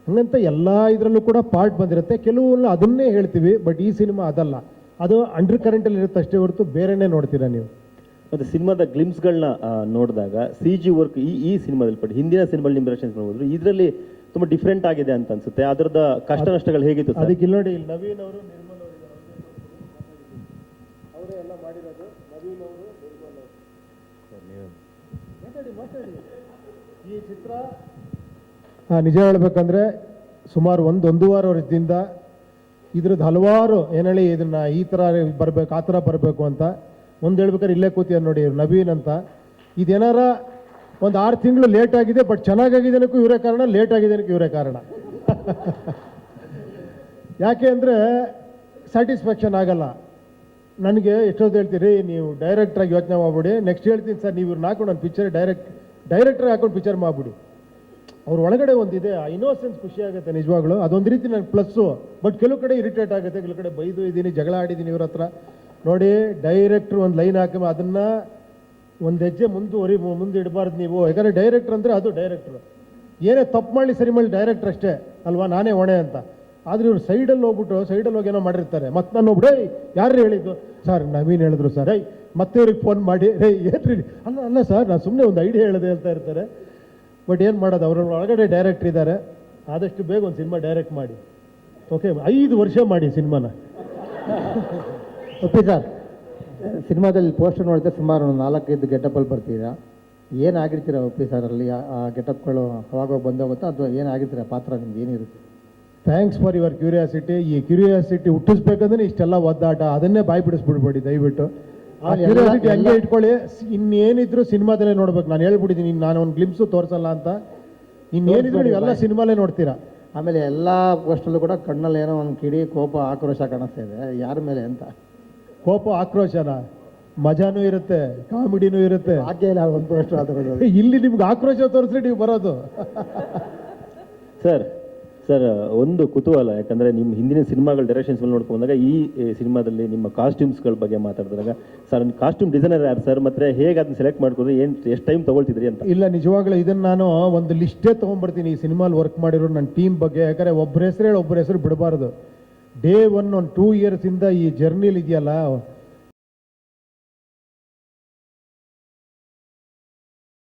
ಹಂಗಂತ ಎಲ್ಲ ಇದರಲ್ಲೂ ಕೂಡ ಪಾರ್ಟ್ ಬಂದಿರುತ್ತೆ. ಕೆಲವೆಲ್ಲ ಅದನ್ನೇ ಹೇಳ್ತೀವಿ, ಬಟ್ ಈ ಸಿನಿಮಾ ಅದಲ್ಲ, ಅದು ಅಂಡರ್ ಕರೆಂಟಲ್ಲಿ ಇರುತ್ತೆ ಅಷ್ಟೇ ಹೊರತು ಬೇರೆನೇ ನೋಡ್ತೀರಾ ನೀವು. ಮತ್ತು ಸಿನಿಮಾದ ಗ್ಲಿಮ್ಸ್ಗಳನ್ನ ನೋಡಿದಾಗ CG ವರ್ಕ್ ಈ ಸಿನಿಮಾದಲ್ಲಿ ಪಟ್ಟು ಹಿಂದಿನ ಸಿನಿಮಾ ನಿಮ್ಮ ಡೈರೆಕ್ಷನ್ಸ್ ನೋಡಿದ್ರು ಇದರಲ್ಲಿ ತುಂಬ ಡಿಫ್ರೆಂಟ್ ಆಗಿದೆ ಅಂತ ಅನ್ಸುತ್ತೆ. ಅದರದ ಕಷ್ಟ ನಷ್ಟಗಳು ಹೇಗಿತ್ತು ಸರ್? ಅದಕ್ಕೆ ಇಲ್ಲಿ ನೋಡಿ, ಇಲ್ಲಿ ನವೀನ್ ಅವರು, ನಿರ್ಮಲ್ ಅವರು ಅವರೇ ಎಲ್ಲ ಮಾಡಿರೋದು. ನವೀನ್ ಅವರು, ನಿರ್ಮಲ್ ಅವರು ಮಾತಾಡಿ. ಈ ಚಿತ್ರ ನಿಜ ಹೇಳ್ಬೇಕಂದ್ರೆ ಸುಮಾರು ಒಂದೂವರೆ ವರ್ಷದಿಂದ ಇದ್ರದ್ದು ಹಲವಾರು ಏನೇಳಿ ಇದನ್ನು ಈ ಥರ ಬರಬೇಕು, ಆ ಥರ ಬರಬೇಕು ಅಂತ ಒಂದು ಹೇಳ್ಬೇಕಾದ್ರೆ ಇಲ್ಲೇ ಕೂತಿಯ ನೋಡಿ ನವೀನ್ ಅಂತ. ಇದೇನಾರ ಒಂದು 6 ತಿಂಗಳು ಲೇಟ್ ಆಗಿದೆ, ಬಟ್ ಚೆನ್ನಾಗಾಗಿದ್ದೇನಕ್ಕೂ ಇವರೇ ಕಾರಣ, ಲೇಟ್ ಆಗಿದ್ದೇನಕ್ಕೂ ಇವರೇ ಕಾರಣ. ಯಾಕೆ ಅಂದರೆ ಸ್ಯಾಟಿಸ್ಫ್ಯಾಕ್ಷನ್ ಆಗಲ್ಲ ನನಗೆ. ಎಷ್ಟೊತ್ತು ಹೇಳ್ತೀರಿ ನೀವು ಡೈರೆಕ್ಟ್ರಾಗಿ ಯೋಚನೆ ಮಾಡ್ಬಿಡಿ, ನೆಕ್ಸ್ಟ್ ಹೇಳ್ತೀನಿ ಸರ್ ನೀವು ಇವ್ರನ್ನ ಹಾಕೊಂಡು ಒಂದು ಪಿಕ್ಚರ್ ಡೈರೆಕ್ಟ್ರ್ ಹಾಕೊಂಡು ಪಿಕ್ಚರ್ ಮಾಡಿಬಿಡಿ. ಅವ್ರ ಒಳಗಡೆ ಒಂದಿದೆ, ಆ ಇನ್ನೋಸೆನ್ಸ್ ಖುಷಿ ಆಗುತ್ತೆ ನಿಜವಾಗ್ಲೂ. ಅದೊಂದು ರೀತಿ ನನಗೆ ಪ್ಲಸ್ಸು. ಬಟ್ ಕೆಲವು ಕಡೆ ಇರಿಟೇಟ್ ಆಗುತ್ತೆ, ಕೆಲವು ಕಡೆ ಬೈದು ಇದ್ದೀನಿ, ಜಗಳ ಆಡಿದ್ದೀನಿ ಇವ್ರ ಹತ್ರ. ನೋಡಿ, ಡೈರೆಕ್ಟ್ರು ಒಂದು ಲೈನ್ ಹಾಕಿ ಅದನ್ನು ಒಂದು ಹೆಜ್ಜೆ ಮುಂದೆ ಇಡಬಾರ್ದು ನೀವು. ಯಾಕಂದರೆ ಡೈರೆಕ್ಟ್ರ್ ಅಂದರೆ ಅದು ಡೈರೆಕ್ಟ್ರು. ಏನೇ ತಪ್ಪು ಮಾಡಿ ಸರಿ ಮಾಡಿ ಡೈರೆಕ್ಟ್ರ್ ಅಷ್ಟೇ ಅಲ್ವಾ, ನಾನೇ ಹೊಣೆ ಅಂತ. ಆದರೆ ಇವ್ರು ಸೈಡಲ್ಲಿ ಹೋಗಿ ಏನೋ ಮಾಡಿರ್ತಾರೆ. ಮತ್ತೆ ನಾನು ಒಬ್ಬರೇ ಯಾರು ಹೇಳಿದ್ದು ಸರ್, ನವೀನ್ ಹೇಳಿದ್ರು ಸರ್, ಮತ್ತೆ ಇವ್ರಿಗೆ ಫೋನ್ ಮಾಡಿ ಏನ್ರಿ, ಅಲ್ಲ ಸರ್ ನಾನು ಸುಮ್ಮನೆ ಒಂದು ಐಡಿಯಾ ಹೇಳಿದೆ ಹೇಳ್ತಾ ಇರ್ತಾರೆ. ಬಟ್ ಏನು ಮಾಡೋದು, ಅವ್ರ ಒಳಗಡೆ ಡೈರೆಕ್ಟ್ರ್ ಇದ್ದಾರೆ. ಆದಷ್ಟು ಬೇಗ ಒಂದು ಸಿನಿಮಾ ಡೈರೆಕ್ಟ್ ಮಾಡಿ. ಓಕೆ, 5 ವರ್ಷ ಮಾಡಿ ಸಿನಿಮಾನ. ಓಕೆ ಸರ್, ಸಿನಿಮಾದಲ್ಲಿ ಪೋಸ್ಟರ್ ನೋಡಿದ್ರೆ ಸುಮಾರು 4-5 ಗೆಟಪಲ್ಲಿ ಬರ್ತೀರಾ. ಏನಾಗಿರ್ತೀರ ಒಪ್ಪಿ ಸರ್ ಅಲ್ಲಿ? ಆ ಗೆಟಪ್ಗಳು ಅವಾಗ ಬಂದೋಗುತ್ತಾ ಅಥವಾ ಏನಾಗಿರ್ತೀರ ಪಾತ್ರ ನಿಮ್ಗೆ ಏನಿರುತ್ತೆ? Thanks for your curiosity. ಈ ಕ್ಯೂರಿಯಾಸಿಟಿ ಹುಟ್ಟಿಸ್ಬೇಕಂದ್ರೆ ಇಷ್ಟೆಲ್ಲ ಒದ್ದಾಟ, ಅದನ್ನೇ ಬಾಯಿ ಬಿಡಿಸ್ಬಿಡ್ಬೇಡಿ ದಯವಿಟ್ಟು. ಆ ಕ್ಯೂರಿಯಾಸಿಟಿ ಹಂಗೆ ಇಟ್ಕೊಳ್ಳಿ. ಇನ್ನೇನಿದ್ರು ಸಿನಿಮಾದಲ್ಲೇ ನೋಡ್ಬೇಕು. ನಾನು ಹೇಳ್ಬಿಟ್ಟಿದ್ದೀನಿ, ನಾನು ಒಂದು ಗ್ಲಿಮ್ಸು ತೋರಿಸಲ್ಲ ಅಂತ. ಇನ್ನೇನಿದ್ರು ನೀವೆಲ್ಲ ಸಿನಿಮಾಲೇ ನೋಡ್ತೀರಾ. ಆಮೇಲೆ ಎಲ್ಲ ಪೋಸ್ಟಲ್ಲೂ ಕೂಡ ಕಣ್ಣಲ್ಲಿ ಏನೋ ಒಂದು ಕಿಡಿ, ಕೋಪ, ಆಕ್ರೋಶ ಕಾಣಿಸ್ತಾ ಇದೆ. ಯಾರ ಮೇಲೆ ಅಂತ? ಕೋಪ, ಆಕ್ರೋಶನ ಮಜಾನೂ ಇರುತ್ತೆ, ಕಾಮಿಡಿನೂ ಇರುತ್ತೆ. ಹಾಗೆ ಇಲ್ಲ ಒಂದು ಪೋಸ್ಟರ್ ಅದರ ಇಲ್ಲಿ ನಿಮ್ಗೆ ಆಕ್ರೋಶ ತೋರಿಸ್ರಿ ನೀವು ಬರೋದು. ಸರ್ ಸರ್ ಒಂದು ಕುತೂಹಲ, ಯಾಕಂದ್ರೆ ನಿಮ್ಮ ಹಿಂದಿನ ಸಿನಿಮಾಗಳ ಡೈರೆಕ್ಷನ್ಸ್ ನೋಡ್ಕೊಂಡು ಬಂದಾಗ ಈ ಸಿನಿಮಾದಲ್ಲಿ ನಿಮ್ಮ ಕಾಸ್ಟ್ಯೂಮ್ಸ್ಗಳ ಬಗ್ಗೆ ಮಾತಾಡಿದಾಗ ಸರ್ ಕಾಸ್ಟ್ಯೂಮ್ ಡಿಸೈನರ್ ಯಾರು ಸರ್, ಮತ್ತೆ ಹೇಗೆ ಅದನ್ನ ಸೆಲೆಕ್ಟ್ ಮಾಡ್ಕೊಂಡ್ರೆ ಎಷ್ಟು ಟೈಮ್ ತಗೊಳ್ತಿದ್ರಿ ಅಂತ? ಇಲ್ಲ, ನಿಜವಾಗ್ಲೂ ಇದನ್ನು ನಾನು ಒಂದು ಲಿಸ್ಟೇ ತೊಗೊಂಡ್ಬರ್ತೀನಿ ಈ ಸಿನಿಮಾಲಿ ವರ್ಕ್ ಮಾಡಿರೋ ನನ್ನ ಟೀಮ್ ಬಗ್ಗೆ. ಯಾಕಂದರೆ ಒಬ್ಬರ ಹೆಸರು ಹೇಳಿ ಒಬ್ಬರ ಹೆಸರು ಬಿಡಬಾರ್ದು. ಡೇ 1 ಒಂದು 2 ಇಯರ್ಸಿಂದ ಈ ಜರ್ನಿಲಿ ಇದೆಯಲ್ಲ,